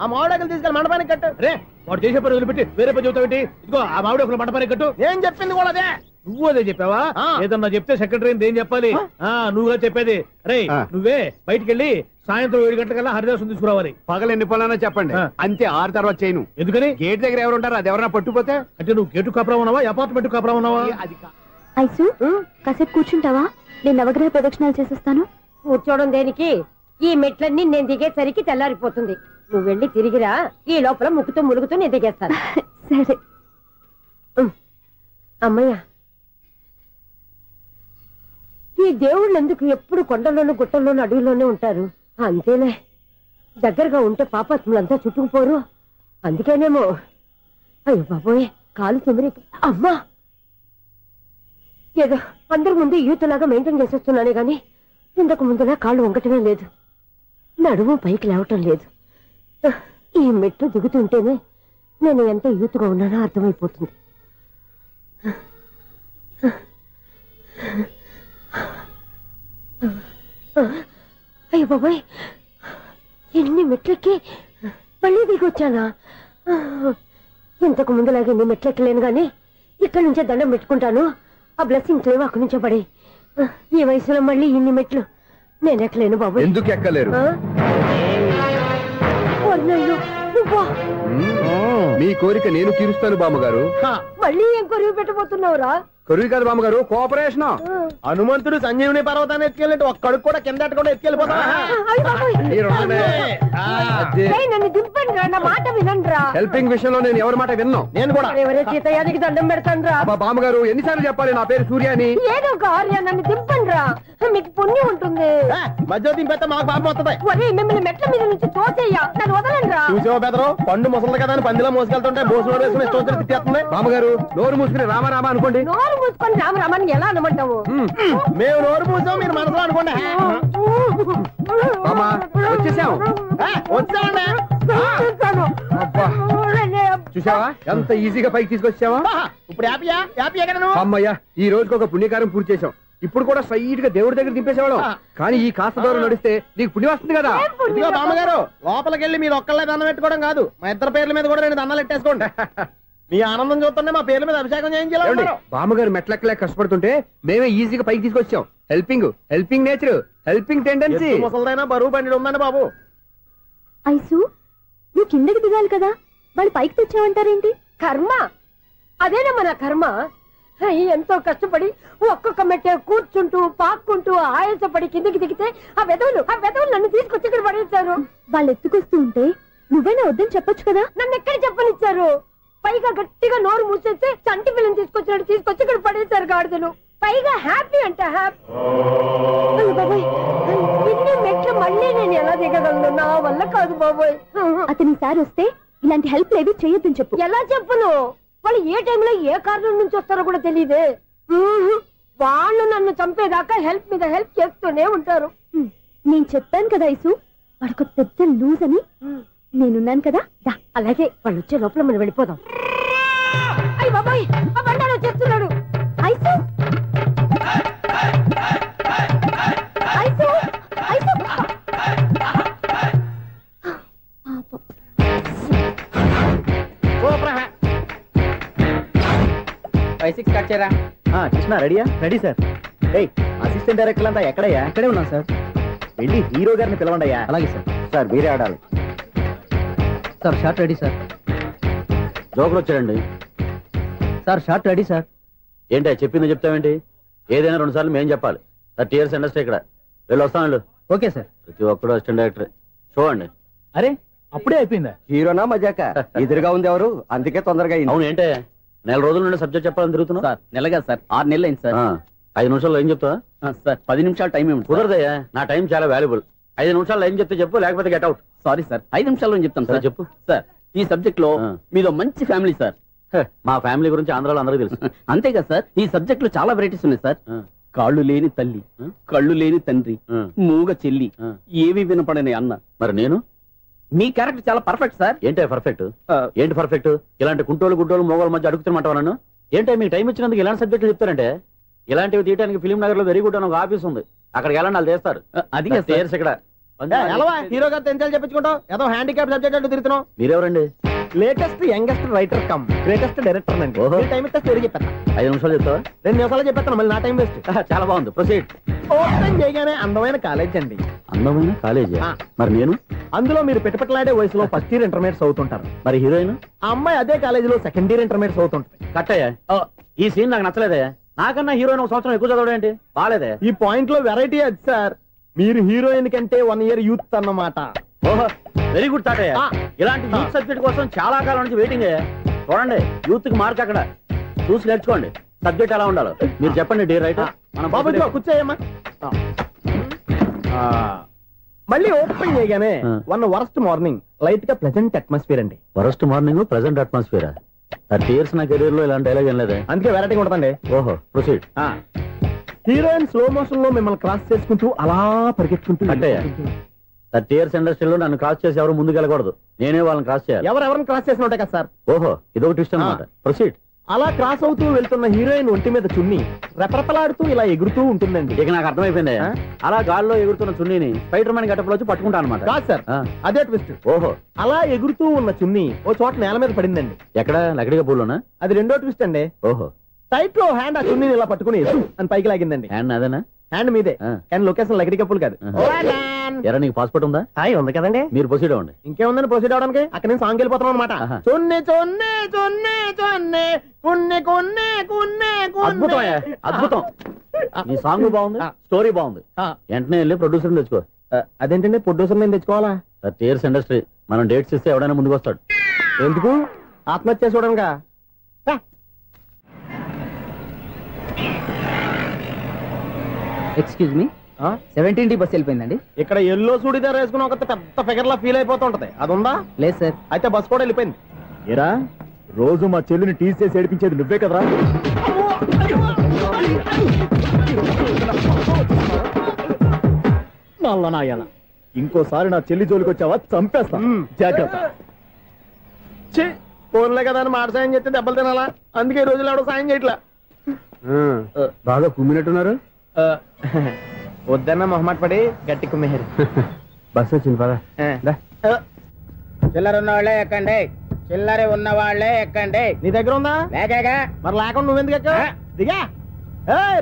ఆ మామిడాకులు తీసుకెళ్ళి మండపానికి కట్టు. రే, వాడు చేసే పని వదిలిపెట్టి వేరే పని చెబుతావు ఏంటి? ఇదిగో ఆ మామిడాకులు మండపానికి కట్టు. నేను చెప్పింది కూడా అదే. నువ్వు అదే చెప్పావా? ఏదన్నా చెప్తే సెక్రటరీ ఏం చెప్పాలి? నువ్వుగా చెప్పేది. రే, నువ్వే బయటికి వెళ్ళి సాయంత్రం 7 గంటలకల్లా హరిదాసు తీసుకురావాలి. పగలు ఎన్ని పనులన్నా చెప్పండి, అంతే. 6 తర్వాత చేయను. ఎందుకని? గేట్ దగ్గర ఎవరు ఉంటారు, అది ఎవరైనా పట్టుపోతే. అంటే నువ్వు గేటు కాపురా ఉన్నావా, అపార్ట్మెంట్ కాపురా ఉన్నావా? ఐసు, కాసేపు కూర్చుంటావా? నేను నవగ్రహ ప్రదక్షిణాలు చేసేస్తాను. కూర్చోవడం దేనికి? ఈ మెట్లన్నీ నేను దిగేసరికి తెల్లారిపోతుంది. నువ్వు వెళ్ళి తిరిగిరా, ఈ లోపల ముక్కుతూ ములుగుతూ నేను దిగేస్తాను. సరే అమ్మయ్య, ఈ దేవుళ్ళు ఎందుకు ఎప్పుడు కొండల్లోనూ గుట్టల్లోనూ అడవిలోనే ఉంటారు? అంతేలే, దగ్గరగా ఉంటే పాపాత్ములంతా చుట్టుకుపోరు. అందుకేనేమో. అయ్యో బాబోయ్, కాలు చెమిరి. అమ్మా, ఏదో అందరి ముందు యూత్లాగా మెయింటైన్ చేసేస్తున్నానే గాని ఇంతకు ముందులా కాళ్ళు వంకటమే లేదు, నడుము పైకి లేవటం లేదు. ఈ మెట్లు దిగుతుంటేనే నేను ఎంత యూత్గా ఉన్నానో అర్థమైపోతుంది. అయ్యో బాబాయ్, ఎన్ని మెట్లెక్కి మళ్ళీ దిగొచ్చానా? ఇంతకు ముందులాగే ఎన్ని మెట్లెక్కలేను గాని ఇక్కడి నుంచే దండం పెట్టుకుంటాను. ఆ బ్లెస్సింగ్ లేవు అక్కడి నుంచే పడే. ఈ వయసులో మళ్ళీ ఇన్ని మెట్లు నేను ఎక్కలేను బాబు. ఎందుకు ఎక్కలేరు? మీ కోరిక నేను తీరుస్తాను బామ్మగారు. మళ్ళీ ఏం కొరివి పెట్టబోతున్నావురా? కొరివి కాదు బామ్మగారు, కోఆపరేషన్. హనుమంతుడు సంజీవుని పర్వతాన్ని ఎత్తుకెళ్ళినట్టు ఒక్కడికి కూడా కింద కూడా ఎత్తుకెళ్ళిపోతా. నన్ను దింపండి రా, నా మాట వినండి. హెల్పింగ్ విషయంలో నేను ఎవరి మాట విన్నాను. నేను కూడా ఎవరే సీతయ్యానికి దండం పెడతాను రా. బామ్మగారు ఎన్నిసార్లు చెప్పాలి నా పేరు సూర్య అని? ఏదో ఒక ఆర్య, నన్ను దింపండి రా, మీకు పుణ్యం ఉంటుంది. మధ్య దింపేస్తే మాకు పాపం వస్తుంది. ఒరే, మిమ్మల్ని మెట్ల మీద నుంచి తోసేయ్యా, నన్ను వదలండి రా. చూసావా బెదరు, పండు ముసలి కదా అని పందిలో మోసుకెళ్తుంటే భోజనం వేసుకుని ఇష్టం తిట్టేస్తుంది. బామ్మగారు నోరు మూసుకుని రామారామా అనుకోండి. నోరు మూసుకొని రామరామాన్ని ఎలా అనమంటావు? మేము నోరు మూసాం, మీరు మనసులో అనుకోండి. చూసావా ఎంత ఈజీగా పైకి తీసుకొచ్చావా? ఇప్పుడు అమ్మయ్యా, ఈ రోజుకి ఒక పుణ్యకారం పూర్తి చేసాం. ఇప్పుడు కూడా స్ట్రైట్ గా దేవుడి దగ్గర దింపేసేవాళ్ళం. కానీ ఈ కాస్త దూరం నడిస్తే నీకు పుణ్యం వస్తుంది కదా. బామ్మగారు, లోపలికి వెళ్ళి మీరు ఒక్కళ్ళే దండం పెట్టుకోవడం కాదు, మా ఇద్దరు పేర్ల మీద కూడా నేను దండాలు పెట్టేసుకోండి. మీ ఆనందం చూస్తుంటే మా పేర్ల మీద అభిషేకం చేయించాలి. బామ్మగారు మెట్లెక్కలే కష్టపడుతుంటే మేమే ఈజీగా పైకి తీసుకొచ్చాం. Helping nature, helping tendency. ముసలిదైనా బరువు బండి ఉందండి బాబు. ఐసు నువ్వు కిందకి దిగాలి కదా, వాళ్ళు పైకి తెచ్చావంటారేంటి? కర్మ అదేనమ్మా నా కర్మ. ఎంతో కష్టపడి ఒక్కొక్క మెట్టే కూర్చుంటూ పాక్కుంటూ ఆయాసపడి కిందకి దిగితే ఆ వెధవులు నన్ను తీసుకొచ్చి ఇక్కడ పడేశారు. వాళ్ళు ఎత్తుకొస్తూ ఉంటే నువ్వైనా వద్దని చెప్పొచ్చు కదా. నన్ను ఎక్కడ చెప్పనిచ్చారు? పైగా గట్టిగా నోరు మూసేస్తే చంటి పిల్లని తీసుకొచ్చినట్టు తీసుకొచ్చి ఇక్కడ పడేశారు గాడిదలు. పైగా హ్యాపీ అంట హ్యాపీ. బాబాయ్ ఇన్ని మెట్లు మళ్ళీ నేను ఎలా దిగగలను? నా వల్ల కాదు బాబోయ్. అతని సార్ వస్తే ఇలాంటి హెల్ప్ ఏవి చేయొద్దని చెప్పు. ఎలా చెప్పును? వాళ్ళు ఏ టైంలో ఏ కారణం నుంచి వస్తారో కూడా తెలియదే. వాళ్ళు నన్ను చంపేదాకా హెల్ప్ మీద హెల్ప్ చేస్తూనే ఉంటారు. నేను చెప్పాను కదా ఐసు, వాడొక పెద్ద లూజ్ అని. నేనున్నాను కదా. అలాగే వాళ్ళు వచ్చే లోపల మనం వెళ్ళిపోదాం. అయ్య బాబాయ్ ఆ బండారు వచ్చేస్తున్నాడు. ఐసు ఐసు ఐసు 5-6 కట్ చేయరా. కృష్ణ రెడీయా? Ready sir. అసిస్టెంట్ డైరెక్టర్ అంతా ఎక్కడయ్యా? ఇక్కడే ఉన్నాం సార్. వెళ్ళి హీరో గారిని పిలవండి అయ్యా. అలాగే సార్. సార్ మీరే ఆడాలి సార్. Short ready sir. జోకులు వచ్చాడండి సార్. Short ready sir. ఏంటి చెప్పింది చెప్తావేంటి? ఏదైనా 2 సార్లు మేం చెప్పాలి. 30 years ఇండస్ట్రీ ఇక్కడ. వెళ్ళి వస్తాను వెళ్ళు. Okay sir. ప్రతి ఒక్కడు అసిస్టెంట్ డైరెక్టర్. చూడండి. అరే అప్పుడే అయిపోయిందా? హీరోనా మజాక? ఎదురుగా ఉంది ఎవరు, అందుకే తొందరగా. అవును ఏంటే 4 రోజుల నుండి సబ్జెక్ట్ చెప్పాలని తిరుగుతున్నావు? సార్ నెలగా సార్, 6 నెలలు అయింది సార్. 5 నిమిషాల్లో ఏం చెప్తావా? సార్ 10 నిమిషాలు టైం ఏమి కుదరదయ్యా. నా టైం చాలా వాల్యుబుల్. 5 నిమిషాల్లో ఏం చెప్తే చెప్పు, లేకపోతే గెట్ అవుట్. సారీ సార్, 5 నిమిషాల్లో చెప్తాను సార్. చెప్పు సార్. ఈ సబ్జెక్ట్ లో మీదో మంచి ఫ్యామిలీ సార్. మా ఫ్యామిలీ గురించి ఆంధ్రాలో అందరికీ తెలుసు. అంతేగా సార్, ఈ సబ్జెక్ట్ లో చాలా వెరైటీస్ ఉన్నాయి సార్. కాళ్ళు లేని తల్లి, కళ్ళు లేని తండ్రి, మూగ చెల్లి, ఏవి వినపడని అన్న. మరి నేను? మీ క్యారెక్టర్ చాలా పర్ఫెక్ట్ సార్. ఏంటే పర్ఫెక్ట్? ఏంటి పర్ఫెక్ట్? ఇలాంటి కుంటోలు గుడ్డోలు మోగోల మధ్య అడుగుతున్నమాట నన్ను. ఏంటంటే మీకు టైం ఇచ్చినందుకు ఇలాంటి సబ్జెక్టులు చెప్తారంటే? ఇలాంటివి తీయడానికి ఫిలిం నగర్ లో వెరీ గుడ్ అని ఒక ఆఫీస్ ఉంది. అక్కడికి వెళ్ళండి, వాళ్ళు చేస్తారు. అది ఇక్కడ హీరో గారు తెంచాలి చెప్పించుకుంటాం. ఏదో హ్యాండిక్యాప్ సబ్జెక్ట్ అంటూ తిరుగుతున్నాం. మీరెవరండి? Latest youngest writer cum greatest director అండి. టైం ఇస్తే స్టోరీ చెప్పేస్తా. 5 నిమిషాలు చెప్తావా? 2 నిమిషాలు చెప్పేస్తాను, మళ్ళీ నా టైం వేస్ట్. చాలా బాగుంది, ప్రొసీడ్. ఓపెన్ చేయగానే అందమైన కాలేజ్ అండి. అందమైన కాలేజీ? మరి నేను? అందులో మీరు పెట్టుపట్లాడే వయసులో ఫస్ట్ ఇయర్ ఇంటర్మీడియట్ చదువుతుంటారు. మరి హీరోయిన్? ఆ అమ్మాయి అదే కాలేజీలో సెకండ్ ఇయర్ ఇంటర్మీడియట్ చదువుతుంటారు. కట్టయ్యా, ఈ సీన్ నాకు నచ్చలేదే. నాకన్నా హీరోయిన్ 1 సంవత్సరం ఎక్కువ చదవడం ఏంటి? బాలేదే. ఈ పాయింట్ లో వెరైటీ అది సార్. మీరు హీరోయిన్ కంటే 1 year యూత్ అన్నమాట. ఓహో, వెరీ గుడ్ థాట్. ఇలాంటి యూత్ సబ్జెక్ట్ కోసం చాలా కాలం నుంచి వెయిటింగ్. చూడండి, యూత్ కి మార్క్ అక్కడ. చూసి నేర్చుకోండి సబ్జెక్ట్ ఎలా ఉండాలో. మీరు చెప్పండి డియర్ రైటర్. మన బాబు కూర్చోయమ్మా. మళ్ళీ ఓపెన్ చేయగానే వరస్ట్ మార్నింగ్, లైట్ గా ప్లెజెంట్ అట్మాస్ఫియర్ అండి. Worst morning, pleasant atmosphere. 30 years నా కెరీర్ లో ఇలాంటి డైలాగ్ ఏం లేదే. అందుకే వెరైటీ ఉంటుందండి. ఓహో, ప్రొసీడ్. హీరోయిన్ స్లో మోషన్ లో మిమ్మల్ని క్రాస్ చేసుకుంటూ అలా పరిగెత్తుకుంటూ. అంటే 30 years ఇండస్ట్రీలో నన్ను క్రాస్ చేసి ఎవరు ముందుకు వెళ్ళకూడదు, నేనే వాళ్ళని క్రాస్ చేయాలి. ఎవరెవరిని క్రాస్ చేసిన ఉంటాయి కదా సార్. ఓహో, ఇదొక ట్విస్ట్ అన్నమాట. ప్రొసీడ్. అలా క్రాస్ అవుతూ వెళ్తున్న హీరోయిన్ ఒంటి మీద చున్ని రెపరెపలాడుతూ ఇలా ఎగురుతూ ఉంటుందండి. ఇక నాకు అర్థమైపోయింది. అలా గాల్లో ఎగురుతున్న చున్నీని స్పైడర్ మ్యాన్ గెటప్ లో వచ్చి పట్టుకుంటా అనమాట. కాదు సార్, అదే ట్విస్ట్. ఓహో, అలా ఎగురుతూ ఉన్న చున్ని ఓ చోట నేల మీద పడిందండి. ఎక్కడ? లకడిగా పూల్లోనా? అది రెండో ట్విస్ట్ అండి. ఓహో, టైట్ లో హ్యాండ్ ఆ చున్నీని ఇలా పట్టుకుని అని పైకి లాగిందండి. హ్యాండ్ అదేనా? హ్యాండ్ మీదే, కానీ లొకేషన్ లకడి కప్పులు కాదు. ఎరా, నీకు పాస్పోర్ట్ ఉందా? ఉంది కదండి. మీరు ప్రొసీడ్ అవ్వండి. ఇంకేముందని ప్రొసీడ్ అవడానికి? అక్కడ నేను సాంగ్ వెళ్ళిపోతాం అనమాట. చొన్నే చొన్నే చొన్నే చొన్నే కున్నే కొన్నే కున్నే. అద్భుతం, అద్భుతం. నీ సాంగ్ బాగుంది, స్టోరీ బాగుంది. వెంటనే వెళ్ళి ప్రొడ్యూసర్ తెచ్చుకో. అదేంటండి ప్రొడ్యూసర్ నేను తెచ్చుకోవాలా? 30 years ఇండస్ట్రీ, మనం డేట్స్ ఇస్తే ఎవడైనా ముందుకు వస్తాడు. ఎందుకు? ఆత్మహత్య చూడనుగా. Excuse me, 17D bus వెళ్ళిపోయిందండి. ఇక్కడ ఎల్లో చూడిదార్ వేసుకుని ఒక పెద్ద ఫిగర్ లా ఫీల్ అయిపోతూ ఉంటది, అది ఉందా? లేదు సార్. అయితే బస్ కూడా వెళ్ళిపోయింది. ఏరా, రోజు మా చెల్లిని టీస్ చేసి ఏడిపించేది నువ్వే కదరా? నల్ల నాయాల, ఇంకోసారి నా చెల్లి జోలికి వచ్చావా చంపేస్తా, జాగ్రత్త. ఫోన్లే కదా అని మాట సాయం చేస్తే దెబ్బలు తినాలా? అందుకే ఈ రోజులు ఎవడో సాయం చేయట్లా. బాగా కుమ్మినట్టున్నారు. వద్దన్న మొహమాట పడి గట్టి కుమ్మేరు. బస్సు వచ్చింది పదా. చిల్లరున్న వాళ్ళే ఎక్కండి. చిల్లర ఉన్న వాళ్ళే ఎక్కండి. నీ దగ్గర ఉందా? లేకగా. మరి లేకుండా నువ్వెందుకు ఎక్క? దిగా.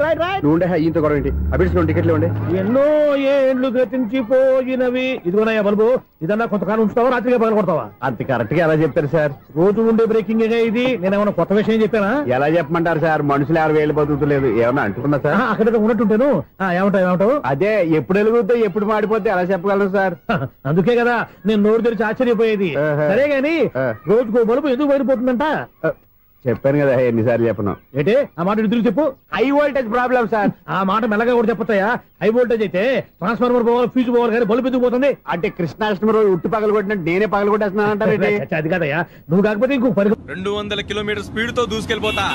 Right right. నువ్వు ఈయంతో గొడవ ఏంటి? అభిడిచిన టికెట్లు ఇవ్వండి. ఎన్నో ఏండ్లు గతించిపోయినవి. ఇదిగోనయ్యా బల్బు, ఇదన్నా కొంతకాలం ఉంచుతావా, రాత్రిగా పగల కొడతావా? అంత కరెక్ట్ గా ఎలా చెప్తారు సార్? రోజు ఉండే బ్రేకింగ్ ఇది. నేనేమన్నా కొత్త విషయం చెప్పానా? ఎలా చెప్పమంటారు సార్? మనుషులు 60,000 బతుకుతలేదు. ఏమన్నా అంటున్నా సార్? అక్కడ ఉన్నట్టుంటాను. ఏమంటావు? అదే ఎప్పుడు వెలుగుతో ఎప్పుడు మాడిపోతే ఎలా చెప్పగలను సార్? అందుకే కదా నేను నోరు తెరిచి ఆశ్చర్యపోయేది. సరే గాని రోజుకో బల్బు ఎందుకు బయటపోతుందంట? చెప్పాను కదా ఎన్నిసార్లు చెప్పను. ఏంటే ఆ మాట ఎదురు చెప్పు. High voltage problem sir. ఆ మాట మెల్లగా కూడా చెప్పొచ్చాయా? హై వోల్టేజ్ అయితే ట్రాన్స్ఫార్మర్ పోవాలి, ఫ్యూజ్ పోవాలి, కానీ బల్బు ఎందుకు పోతుంది? అంటే కృష్ణాష్టమి రోజు ఉట్టి పగలు కొట్టినట్టు నేనే పగలు కొట్టేస్తున్నానంటారు. అది కాదయ్యా, నువ్వు కాకపోతే ఇంకో 200 కిలోమీటర్ స్పీడ్ తో దూసుకెళ్ళిపోతా.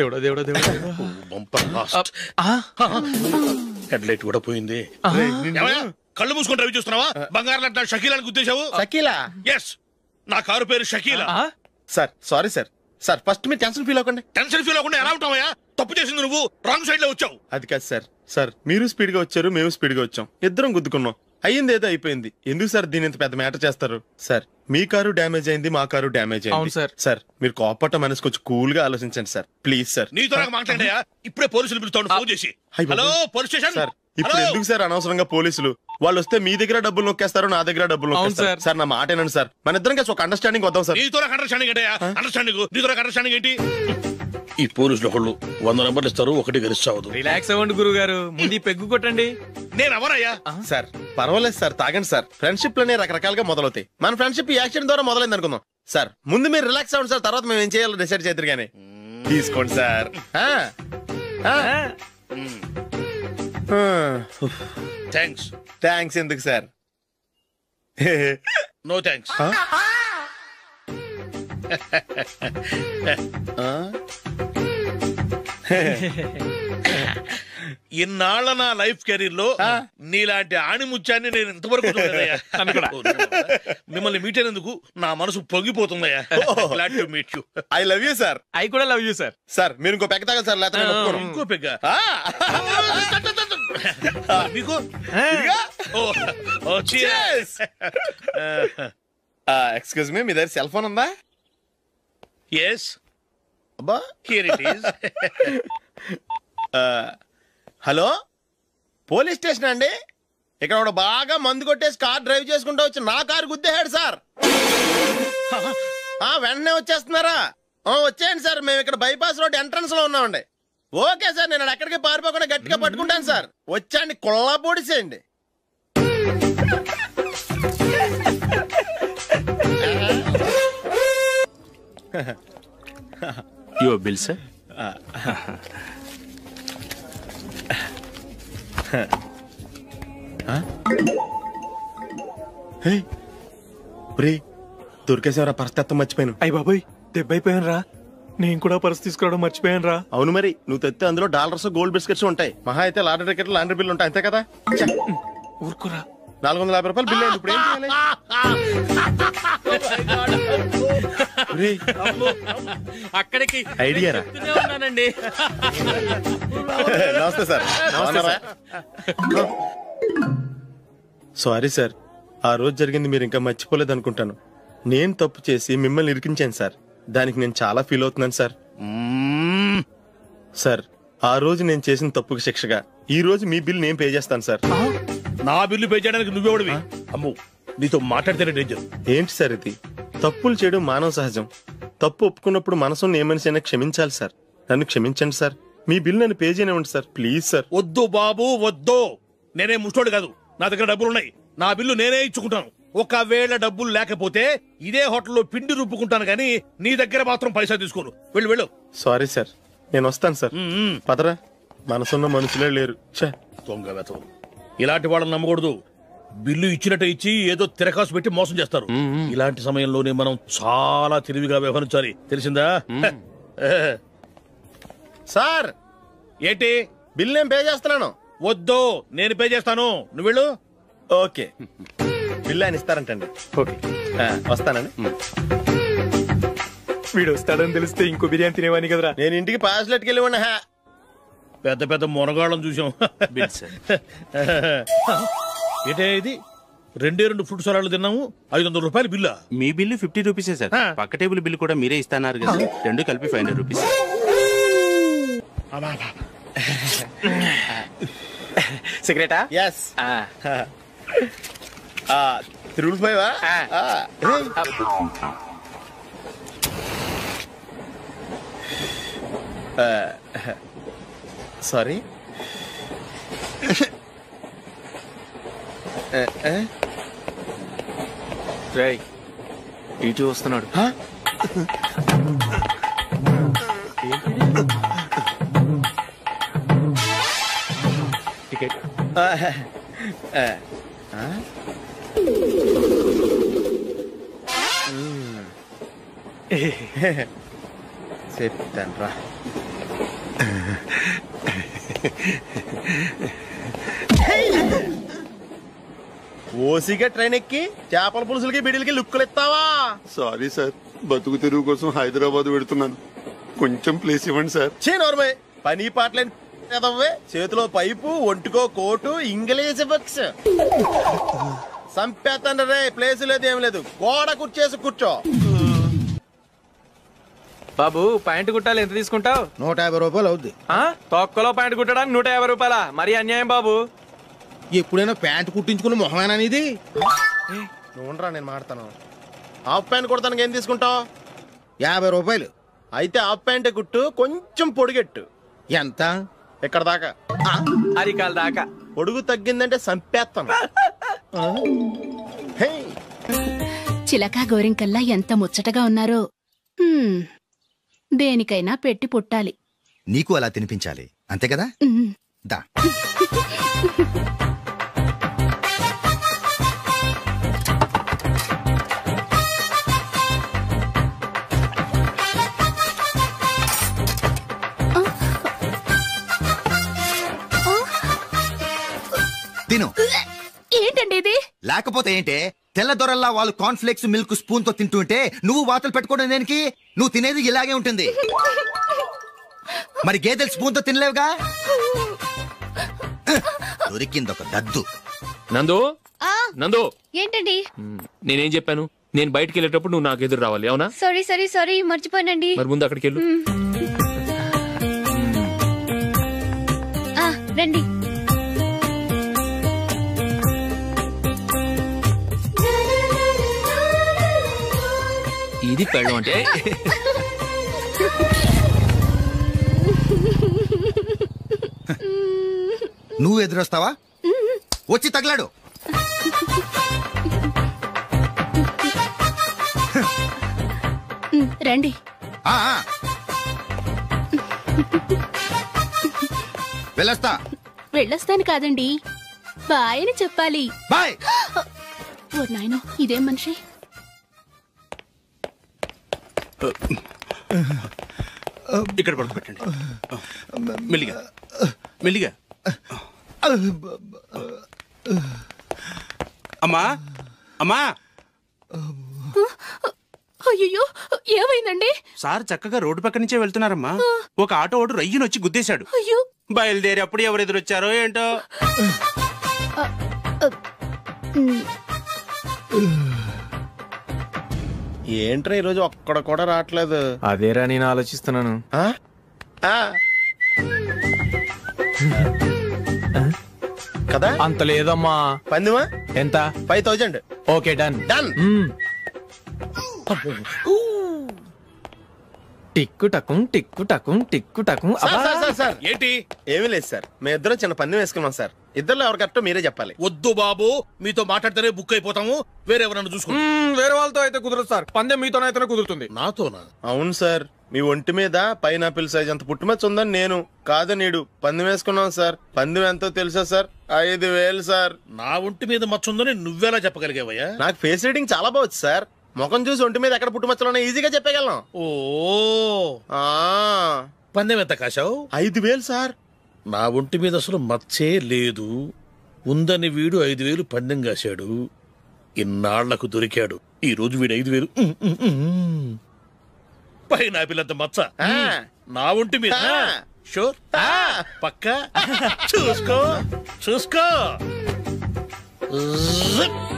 దేవుడా దేవుడా దేవుడా. హెడ్ లైట్ కూడా పోయింది. కళ్ళు మూసుకొని రవి చూస్తున్నావా? బంగారం లాంటి షకీలాని గుర్తించావు? షకీలా? ఎస్, నా కారు పేరు Shakeela. Sir sorry sir. Sir first మీరు టెన్షన్ ఫీల్ అవ్వకండి. టెన్షన్ ఫీల్ అవ్వకుండా ఎలా ఉంటావయ్యా? తప్పు చేసింది నువ్వు, రాంగ్ సైడ్ లో వచ్చావు. అది కాదు సార్. సార్ మీరు స్పీడ్ గా వచ్చారు, మేము స్పీడ్ గా వచ్చాం, ఇద్దరం గుద్దుకున్నాం. అయ్యింది ఏదో అయిపోయింది. ఎందుకు సార్ దీని ఇంత పెద్ద మ్యాటర్ చేస్తారు? సార్ మీ కారు డ్యామేజ్ అయింది, మా కారు డ్యామేజ్ అయింది. సార్ సార్ మీరు కోపట్ట మనసు కొంచెం కూల్ గా ఆలోచించండి సార్, ప్లీజ్ సార్. నీతో నాకు మాట్లాడాయా? ఇప్పుడే పోలీసులు పిలుస్తాను, ఫోన్ చేసి. Hello police station. సార్ ఇప్పుడు ఎందుకు సార్ అనవసరంగా పోలీసులు? వాళ్ళు వస్తే మీ దగ్గర డబ్బులు నొక్కేస్తారు, నా దగ్గర డబ్బులు నొక్కేస్తారు. సార్ నా మాట ఏనండి సార్, మన ఇద్దరం కలిసి ఒక అండర్స్టాండింగ్ వద్దాం సార్. నీతో నాకు అండర్స్టాండింగ్ ఏంటయ్యా? అండర్స్టాండింగ్ నీతో నాకు అండర్స్టాండింగ్ ఏంటి? ఈ పోలీసులు ఒకళ్ళు 100 నెంబర్లు ఇస్తారు, ఒకటి గెలిస్తావదు. రిలాక్స్ అవ్వండి గురువు గారు, ముందు పెగ్గు కొట్టండి. నేను ఎవరయ్యా? సార్ పర్వాలేదు సార్, తాగండి సార్. ఫ్రెండ్షిప్ లోనే రకరకాలుగా మొదలవుతాయి. మన ఫ్రెండ్షిప్ యాక్సిడెంట్ ద్వారా మొదలైంది అనుకుందాం. సార్ ముందు మీరు రిలాక్స్ అవ్వండి సార్, తర్వాత మేము ఏం చేయాలో డిసైడ్ చేద్దరు గానీ. తీసుకోండి సార్. థ్యాంక్స్ ఎందుకు సార్? No thanks. ఇన్నాళ్ళ నా లైఫ్ కెరీర్ లో నీలాంటి ఆణిముత్యాన్ని నేను ఇంతవరకు చూడలేదయ్యా. మిమ్మల్ని మీట్ అయినందుకు నా మనసు పొంగిపోతుందయ్యా. Glad to meet you. I love you sir. I కూడా లవ్ యూ సార్. సార్ మీరు ఇంకో పెగ్గ తాగండి సార్, లేకపోతే ఇంకో పెగ్గ మీకు. ఎక్స్క్యూజ్ మీ, మీ దగ్గర సెల్ ఫోన్ ఉందా? ఎస్ అబ్బా, here it is. Hello police station అండి. ఇక్కడ ఒకడు బాగా మందు కొట్టేసి కార్ డ్రైవ్ చేసుకుంటూ వచ్చి నా కారు గుద్దేశాడు సార్. వెంటనే వచ్చేస్తున్నారా? వచ్చేయండి సార్, మేము ఇక్కడ బైపాస్ రోడ్ ఎంట్రన్స్ లో ఉన్నామండి. ఓకే సార్, నేను ఎక్కడికి పారిపోకుండా గట్టిగా పట్టుకుంటాను సార్. వచ్చాండి, కుళ్ళ పొడిసేయండి. Your bill sir. దొరికేసేవరా? పరిస్థితి మర్చిపోయాను. అయ్య బాబాయ్, దెబ్బైపోయాను రా. నేను కూడా పర్స్ తీసుకురావడం మర్చిపోయాను రా. అవును మరి, నువ్వు తెస్తే అందులో డాలర్స్ గోల్డ్ బిస్కెట్స్ ఉంటాయి. మహా అయితే లాటరీ టికెట్ లాండ్రీ బిల్లు ఉంటాయి, అంతే కదా? ఊరుకురా. 450 రూపాయలు బిల్లు అయింది. ఇప్పుడు ఏం చేయాలి? అక్కడికి ఐడియా రా. ఉన్నానండి. నమస్తే సార్. సారీ సార్, ఆ రోజు జరిగింది మీరు ఇంకా మర్చిపోలేదు అనుకుంటాను. నేను తప్పు చేసి మిమ్మల్ని ఇరికించాను సార్. దానికి నేను చాలా ఫీల్ అవుతున్నాను సార్. సార్ ఆ రోజు నేను చేసిన తప్పుకి శిక్షగా ఈ రోజు మీ బిల్ నేను పే చేస్తాను సార్. నా బిల్లు పే చేయడానికి నువ్వెవడివి? అమ్మో, నీతో మాట్లాడితేనే డేంజర్. ఏంటి సార్ ఇది? తప్పులు చేయడం మానవ సహజం. తప్పు ఒప్పుకున్నప్పుడు మనసుని ఏ మనిషి అయినా క్షమించాలి సార్. నన్ను క్షమించండి సార్. మీ బిల్ నన్ను పే చేయనివ్వండి సార్, ప్లీజ్ సార్. వద్దు బాబు వద్దు, నేనే ముష్టోడు కాదు. నా దగ్గర డబ్బులున్నాయి, నా బిల్లు నేనే ఇచ్చుకుంటాను. ఒకవేళ డబ్బులు లేకపోతే ఇదే హోటల్లో పిండి రుబ్బుకుంటాను, కానీ నీ దగ్గర మాత్రం పైసా తీసుకోను. వెళ్ళు వెళ్ళు. సారీ సార్, నేను వస్తాను సార్. పదరా, మనసున్న మనుషులే లేరు. దొంగ వెతవు, ఇలాంటి వాళ్ళని నమ్మకూడదు. బిల్లు ఇచ్చినట్టు ఇచ్చి ఏదో తిరకాసు పెట్టి మోసం చేస్తారు. ఇలాంటి సమయంలోనే మనం చాలా తెలివిగా వ్యవహరించాలి, తెలిసిందా? సార్ ఏంటి? బిల్ నేను పే చేస్తున్నాను. వద్దు, నేను పే చేస్తాను, నువ్వు వెళ్ళు. ఓకే, బిల్ ఆయన ఇస్తారంటండి. ఓకే, వస్తానండి. వీడు వస్తాడని తెలిస్తే ఇంకో బిర్యానీ తినేవాని కదరా. నేను ఇంటికి పాస్లెట్కి వెళ్ళి ఉన్నా. పెద్ద పెద్ద మునగాళ్ళం చూసాం. ఏటే ఇది 2 ఫ్రూట్ సలాడ్లు తిన్నాము, 500 రూపాయలు బిల్లా? మీ బిల్లు 50 రూపీసే సార్. పక్క టేబుల్ బిల్లు కూడా మీరే ఇస్తాన్నారు కదా, 2 కలిపి 500 రూపీస్. సిగరెటా? ఎస్. 3 సారీ. రై ఇటు వస్తున్నాడు. టికెట్. చెప్తాను రా. ఓసిగా ట్రైన్ ఎక్కి చేపల పులుసులకి బిడిలకి లుక్కులు ఇస్తావా? సారీ సార్, బతుకు తెరువు కోసం హైదరాబాద్ పెడుతున్నాను, కొంచెం ప్లేస్ ఇవ్వండి సార్. నోర్మే, పని పాటలేని కదవ్వే, చేతిలో పైపు, ఒంటికో కోటు, ఇంగ్లీష్ బుక్స్. సంపేతండ్రి రే, ప్లేస్ లేదు ఏం లేదు, గోడ కుర్చేసి కూర్చో. బాబు ప్యాంటు కుట్టాలి, ఎంత తీసుకుంటావు? 150 రూపాయలు అవుద్ది. తొక్కలో ప్యాంటు కుట్టడానికి 150 రూపాయలా? మరి అన్యాయం బాబు. ఎప్పుడైనా ప్యాంటు కుట్టించుకున్న మొహమేనా ఇది? నువ్వురా, నేను మాడతాను. హాఫ్ ప్యాంట్ కుడతానికి ఏం తీసుకుంటావు? 50 రూపాయలు. అయితే హాఫ్ ప్యాంట్ కుట్టు, కొంచెం పొడిగెట్టు. ఎంత? ఎక్కడ దాకా? అరికాల దాకా. పొడుగు తగ్గిందంటే సంపేస్తాను. చిలకా గోరింకల్లా ఎంత ముచ్చటగా ఉన్నారో. దేనికైనా పెట్టి పుట్టాలి. నీకు అలా తినిపించాలి, అంతే కదా? దా. తిను. ఏంటండి ఇది? లేకపోతే ఏంటే, తెల్లదొరల్లా వాళ్ళు కార్న్ఫ్లేక్స్ మిల్క్ స్పూన్ తో తింటుంటే నువ్వు వాతలు పెట్టుకోవడం దేనికి? నువ్వు తినేది ఇలాగే ఉంటుంది. మరి గేదెలు స్పూన్ తో తినలేవుగా. దొరికింది ఒక దద్దు. నందు, నందు, ఏంటండి? నేనేం చెప్పాను? నేను బయటికి వెళ్ళేటప్పుడు నువ్వు నాకు ఎదురు రావాలి, అవునా? సారీ మర్చిపోయానండి. మరి ముందు అక్కడికి వెళ్ళు. రండి. ఇది పెళ్ళం అంటే. నువ్వు ఎదురొస్తావా? వచ్చి తగలాడు. రండి. వెళ్ళొస్తాను కాదండి, బాయ్ అని చెప్పాలి. బాయ్. ఓ నాయనో, ఇదేం మనిషి? ఇక్కడ పడుకోబెట్టండి. మెల్లిగా మెల్లిగా. అమ్మా అమ్మా. అయ్యో, ఏమైందండి? సార్ చక్కగా రోడ్డు పక్క నుంచే వెళ్తున్నారమ్మా. ఒక ఆటో ఓడు రయ్యను వచ్చి గుద్దేశాడు. బయలుదేరి అప్పుడు ఎవరు ఎదురొచ్చారో ఏంటో. ఏంట్రా ఈరోజు ఒక్కడ కూడా రావట్లేదు? అదేరా నేను ఆలోచిస్తున్నాను. కదా అంత లేదమ్మా. పందిమా ఎంత? 5000. Okay, done. టిక్కు టకుం టిక్కు టకుం టిక్కు టకుం. సార్ ఏంటి? ఏమీ లేదు సార్, మేము ఇద్దరం చిన్న పందెం వేసుకున్నాం సార్. ఇద్దరు ఎవరు కరెక్టో మీరే చెప్పాలి. వద్దు బాబు, మీతో మాట్లాడితేనే బుక్ అయిపోతాము. వేరే ఎవరన్నా చూసుకుంటాం. వేరే వాళ్ళతో అయితే కుదరదు సార్, పందెం మీతోనైతేనే కుదురుతుంది. నాతోనా? అవును సార్, మీ ఒంటి మీద పైనాపిల్ సైజ్ అంత పుట్టుమచ్చ ఉందని నేను కాదు నీడు పందెం వేసుకున్నాం సార్. పందెం ఎంతో తెలుసా సార్? 5000 సార్. నా ఒంటి మీద మచ్చ ఉందని నువ్వెలా చెప్పగలిగావయ్యా? నాకు ఫేస్ రీడింగ్ చాలా బాగుంది సార్. ముఖం చూసి ఒంటి మీద ఎక్కడ పుట్టుమచ్చలో ఈజీగా చెప్పగలం. ఓ, పందెం ఎంత కాశావు? 5000 సార్. నా ఒంటి మీద అసలు మచ్చే లేదు. ఉందని వీడు 5000 పందెం కాశాడు. ఇన్నాళ్లకు దొరికాడు. ఈ రోజు వీడు 5000. పైనాపిల్ అంత మచ్చ నా ఒంటి మీద. షూర్ పక్క చూసుకో చూసుకో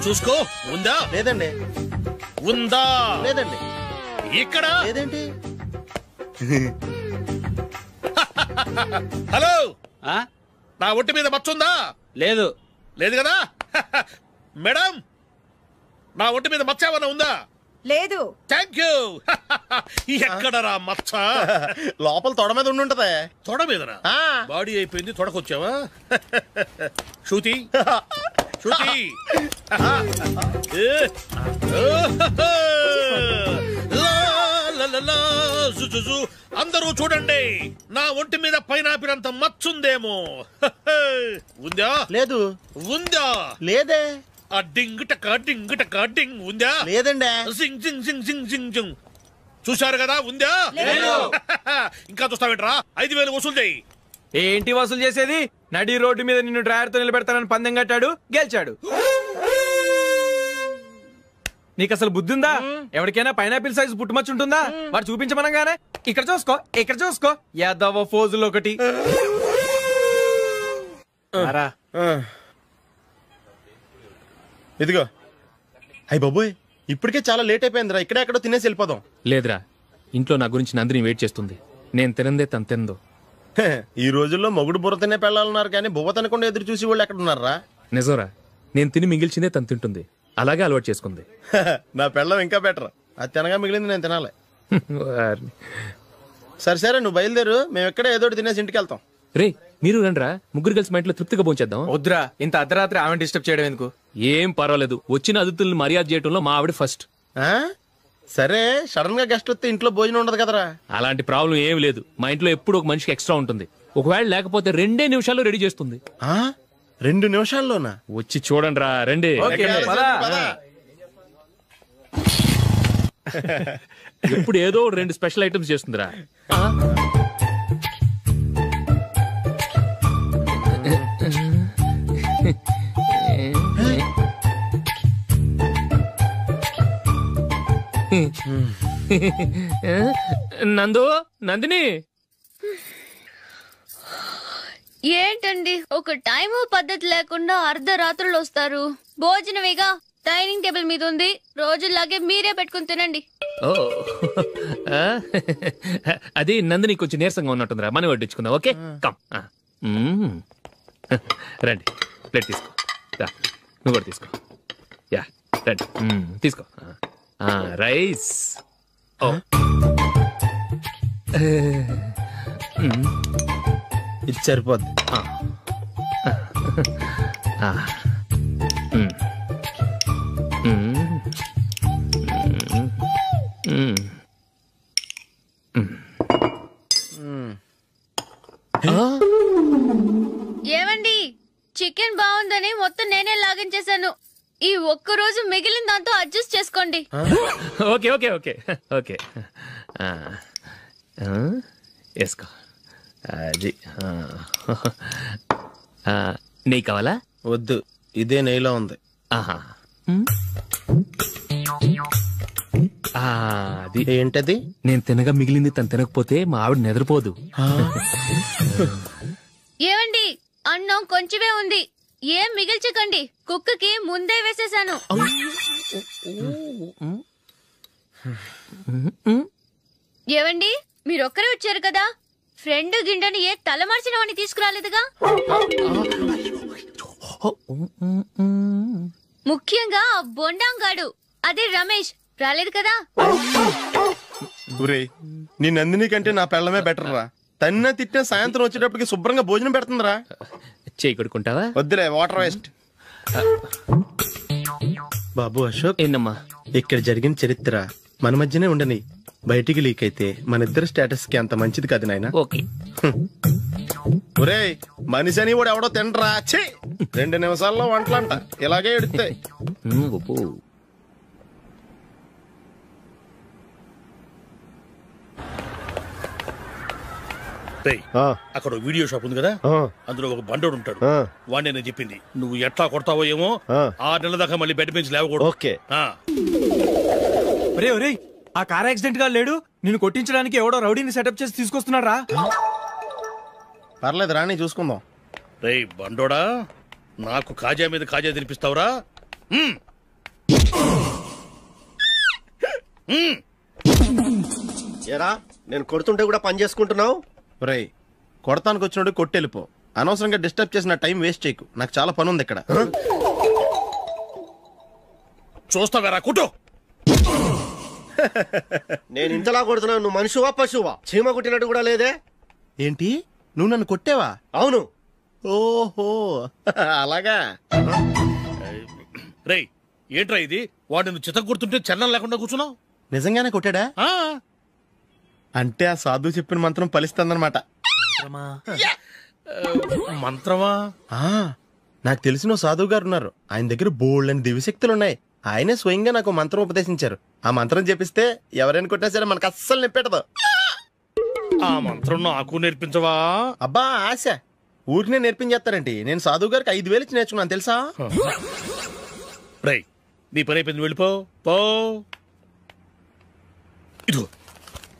చూసుకో. ఉందా? లేదండి. ఉందా? లేదండి. ఇక్కడ లేదేంటి? హలో, నా ఒంటి మీద మచ్చుందా? లేదు. లేదు కదా? మేడం, నా ఒంటి మీద మచ్చ ఏమన్నా ఉందా? లేదు. Thank you. ఎక్కడరా మచ్చ? లోపల తొడ మీద ఉండుంటదే. తొడ మీదనా? బాడీ అయిపోయింది, తొడకొచ్చావా? శృతి శృతి, అందరూ చూడండి, నా ఒంటి మీద పైనాపినంత మచ్చుందేమో. ఉందా? లేదు. ఉందా? లేదే. ఆ డింగ్ టక డింగ్ టక డింగ్ ఉందా? లేదండి. జింగ్ జింగ్ జింగ్ జింగ్ జింగ్ జింగ్. చూశారు కదా? ఉందా? ఇంకా చూస్తావేంట్రా? 5,000 వసూలు చేయి. ఏంటి వసూలు చేసేది? నడి రోడ్డు మీద నిన్ను డ్రైవర్తో నిలబెడతానని పందెం కట్టాడు, గెలిచాడు. నీకు అసలు బుద్ధి ఉందా? ఎవరికైనా పైనాపిల్ సైజు పుట్టుమచ్చు ఉంటుందా? వాడు చూపించమనగానే ఇక్కడ చూసుకో, ఇక్కడ చూసుకో, యాదవ ఫోజులు ఒకటి. ఇదిగో. అయ్య బాబోయ్, ఇప్పటికే చాలా లేట్ అయిపోయిందిరా. ఇక్కడే ఎక్కడో తినేసి వెళ్ళిపోదాం. లేదురా, ఇంట్లో నా గురించి నందిని వెయిట్ చేస్తుంది. నేను తినందే తను తిందో. ఈ రోజుల్లో మొగుడు బుర్ర తినే పెళ్ళాలన్నారు కానీ బువ్వ తినకుండా ఎదురు చూసి వాళ్ళు ఎక్కడ ఉన్నారా? నిజంరా, నేను తిని మిగిల్చిందే తను తింటుంది. అలాగే అలవాటు చేసుకుంది. నా పెళ్ళం ఇంకా బెటర్. అది తినగా మిగిలింది నేను తినాలి. సరే సరే, నువ్వు బయలుదేరు. మేము ఎక్కడ ఏదో తినేసి ఇంటికి వెళ్తాం. రే, మీరు రండ్రా, ముగ్గురు కలిసి మా ఇంట్లో తృప్తిగా పోంచేద్దాం. వద్దురా, ఇంత అర్ధరాత్రి ఆమె డిస్టర్బ్ చేయడం ఎందుకు? ఏం పర్వాలేదు, వచ్చిన అతిథులను మర్యాద చేయడంలో మా ఆవిడ ఫస్ట్. సరే, సడన్ గా గెస్ట్ వస్తే ఇంట్లో భోజనం ఉండదు కదరా? అలాంటి ప్రాబ్లం ఏం లేదు. మా ఇంట్లో ఎప్పుడు ఒక మనిషికి ఎక్స్ట్రా ఉంటుంది. ఒకవేళ లేకపోతే 2 నిమిషాల్లో రెడీ చేస్తుంది. 2 నిమిషాల్లోనా? వచ్చి చూడండి రా, రండి. ఎప్పుడు ఏదో 2 స్పెషల్ ఐటమ్స్ చేస్తుందిరా. నందు, నందిని, ఏంటండి ఒక టైము పద్ధతి లేకుండా అర్ధరాత్రులు వస్తారు? భోజనమేగా, డైనింగ్ టేబుల్ మీద ఉంది, రోజుల్లాగే మీరే పెట్టుకుని తినండి. అది నందిని కొంచెం నీరసంగా ఉన్నట్టుందిరా, మనం వడ్డించుకుందాం. Okay, come. రండి, ప్లేట్ తీసుకో. నువ్వు కూడా తీసుకో. యా, రండి, తీసుకో. రైస్. ఇది సరిపోద్ది. ఏమండి, చికెన్ బాగుందని మొత్తం నేనే లాగించేశాను. ఈ ఒక్కరోజు మిగిలిన దాంతో అడ్జస్ట్ చేసుకోండి. ఓకే ఓకే ఓకే ఓకే, వేసుకో. అది నెయ్యి కావాలా? వద్దు, ఇదే నెయ్యిలో ఉంది. అది ఏంటది? నేను తినగా మిగిలింది తను తినకపోతే మా ఆవిడ నిద్రపోదు. ఏమండి, అన్నం కొంచెమే ఉంది, ఏం మిగిల్చకండి. కుక్కకి ముందే వేసేసాను. ఏవండి, మీరొక్కరే వచ్చారు కదా, ఫ్రెండ్ గిండని ఏ తలమార్చిన వాడిని తీసుకురాలేదుగా? ముఖ్యంగా ఆ బొండాంగాడు, అదే రమేష్, రాలేదు కదా? నీ నందిని కంటే నా పెళ్ళమే బెటర్ రా. తన్న తిట్టిన సాయంత్రం వచ్చేటప్పటికి శుభ్రంగా భోజనం పెడుతుందిరా. చేయి కొడుకుంటావా? వద్దులే, వాటర్ వేస్ట్. బాబు అశోక్, ఏంటమ్మా ఇక్కడ జరిగిన చరిత్ర మన మధ్యనే ఉండని, బయటికి లీక్ అయితే మన ఇద్దరు స్టేటస్ కి అంత మంచిది కాదు నాయన. ఒరేయ్, మనిషి అని కూడా ఎవడో తినరా. 2 నిమిషాల్లో వంటలంట ఇలాగే ఎడుతాయి. అక్కడ వీడియో షాప్ ఉంది కదా, అందులో ఒక బండోడు ఉంటాడు. వాడిని నేను చెప్పింది, నువ్వు ఎట్లా కొడతావో ఏమో, 6 నెలల దాకా మళ్ళీ బెడ్ పెంచి లేవకూడదు. ఓకే. ఒరే ఒరే, ఆ కార్ యాక్సిడెంట్ గా లేడు, నిన్ను కొట్టించడానికి ఎవడో రౌడీని సెటప్ చేసి తీసుకొస్తున్నారా? పర్లేదు రాణి చూసుకుందాం. రేయ్ బండోడా, నాకు కాజా మీద కాజా తినిపిస్తావురా? ఏరా నేను కొడుతుంటే కూడా పని చేసుకుంటున్నావు? రేయ్ కొడతానికి వచ్చినోడు కొట్టెళ్ళిపో. అనవసరంగా డిస్టర్బ్ చేసిన టైం వేస్ట్ చేయకు. నాకు చాలా పని ఉంది ఇక్కడ. చూస్తావేరా కుట్టు. నేను ఇంతలా కొడుతున్నావు, నువ్వు మనిషివా పశువా? చీమ కుట్టినట్టు కూడా లేదే. ఏంటి నువ్వు నన్ను కొట్టేవా? అవును. ఓహో అలాగా. రేయ్ ఏంట్రా ఇది? వాడు నువ్వు చిత్త గుర్తుంటే చలనం లేకుండా కూర్చున్నావు. నిజంగానే కొట్టాడా? అంటే ఆ సాధువు చెప్పిన మంత్రం ఫలిస్తుందన్నమాట. మంత్రమా? నాకు తెలిసిన సాధువు గారు ఉన్నారు. ఆయన దగ్గర బోల్డ్ అని దివ్యశక్తులు ఉన్నాయి. ఆయనే స్వయంగా నాకు మంత్రం ఉపదేశించారు. ఆ మంత్రం చెప్పిస్తే ఎవరైనా కొట్టినా సరే మనకు అస్సలు నిప్పెట్టదు. ఆ మంత్రం నాకు నేర్పించవా? అబ్బా ఆశ, ఊరినే నేర్పించేస్తారండి. నేను సాధువు గారికి 5,000 ఇచ్చి నేర్చుకున్నాను తెలుసా? రేయ్ నీ పని అయిపోయింది, వెళ్ళిపో పో. ఇదిగో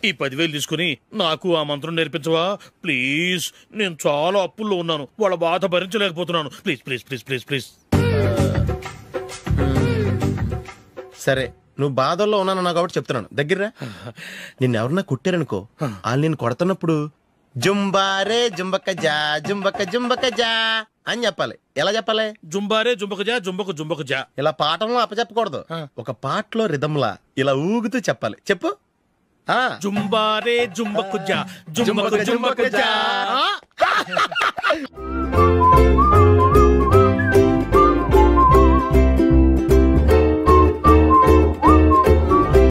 ఈ 10,000 తీసుకుని నాకు ఆ మంత్రం నేర్పించవా ప్లీజ్? నేను చాలా అప్పుల్లో ఉన్నాను, వాళ్ళ బాధ భరించలేకపోతున్నాను. Please please please please please. సరే నువ్వు బాధల్లో ఉన్నాను నాకు కాబట్టి చెప్తున్నాను. దగ్గర నిన్ను ఎవరన్నా కుట్టారనుకో, వాళ్ళు నేను కొడుతున్నప్పుడు జుంబారే జుంబక జా జుంబక జుంబక జా అని చెప్పాలి. ఎలా చెప్పాలి? జుంబారే జుంబక జా జుంబక జుంబక జా. ఇలా పాఠంలో అప్పచెప్పకూడదు. ఒక పాటలో రిధంలా ఇలా ఊగుతూ చెప్పాలి. చెప్పు. జుంబారే జుంబకు జా జుంబకు జుంబకు జా.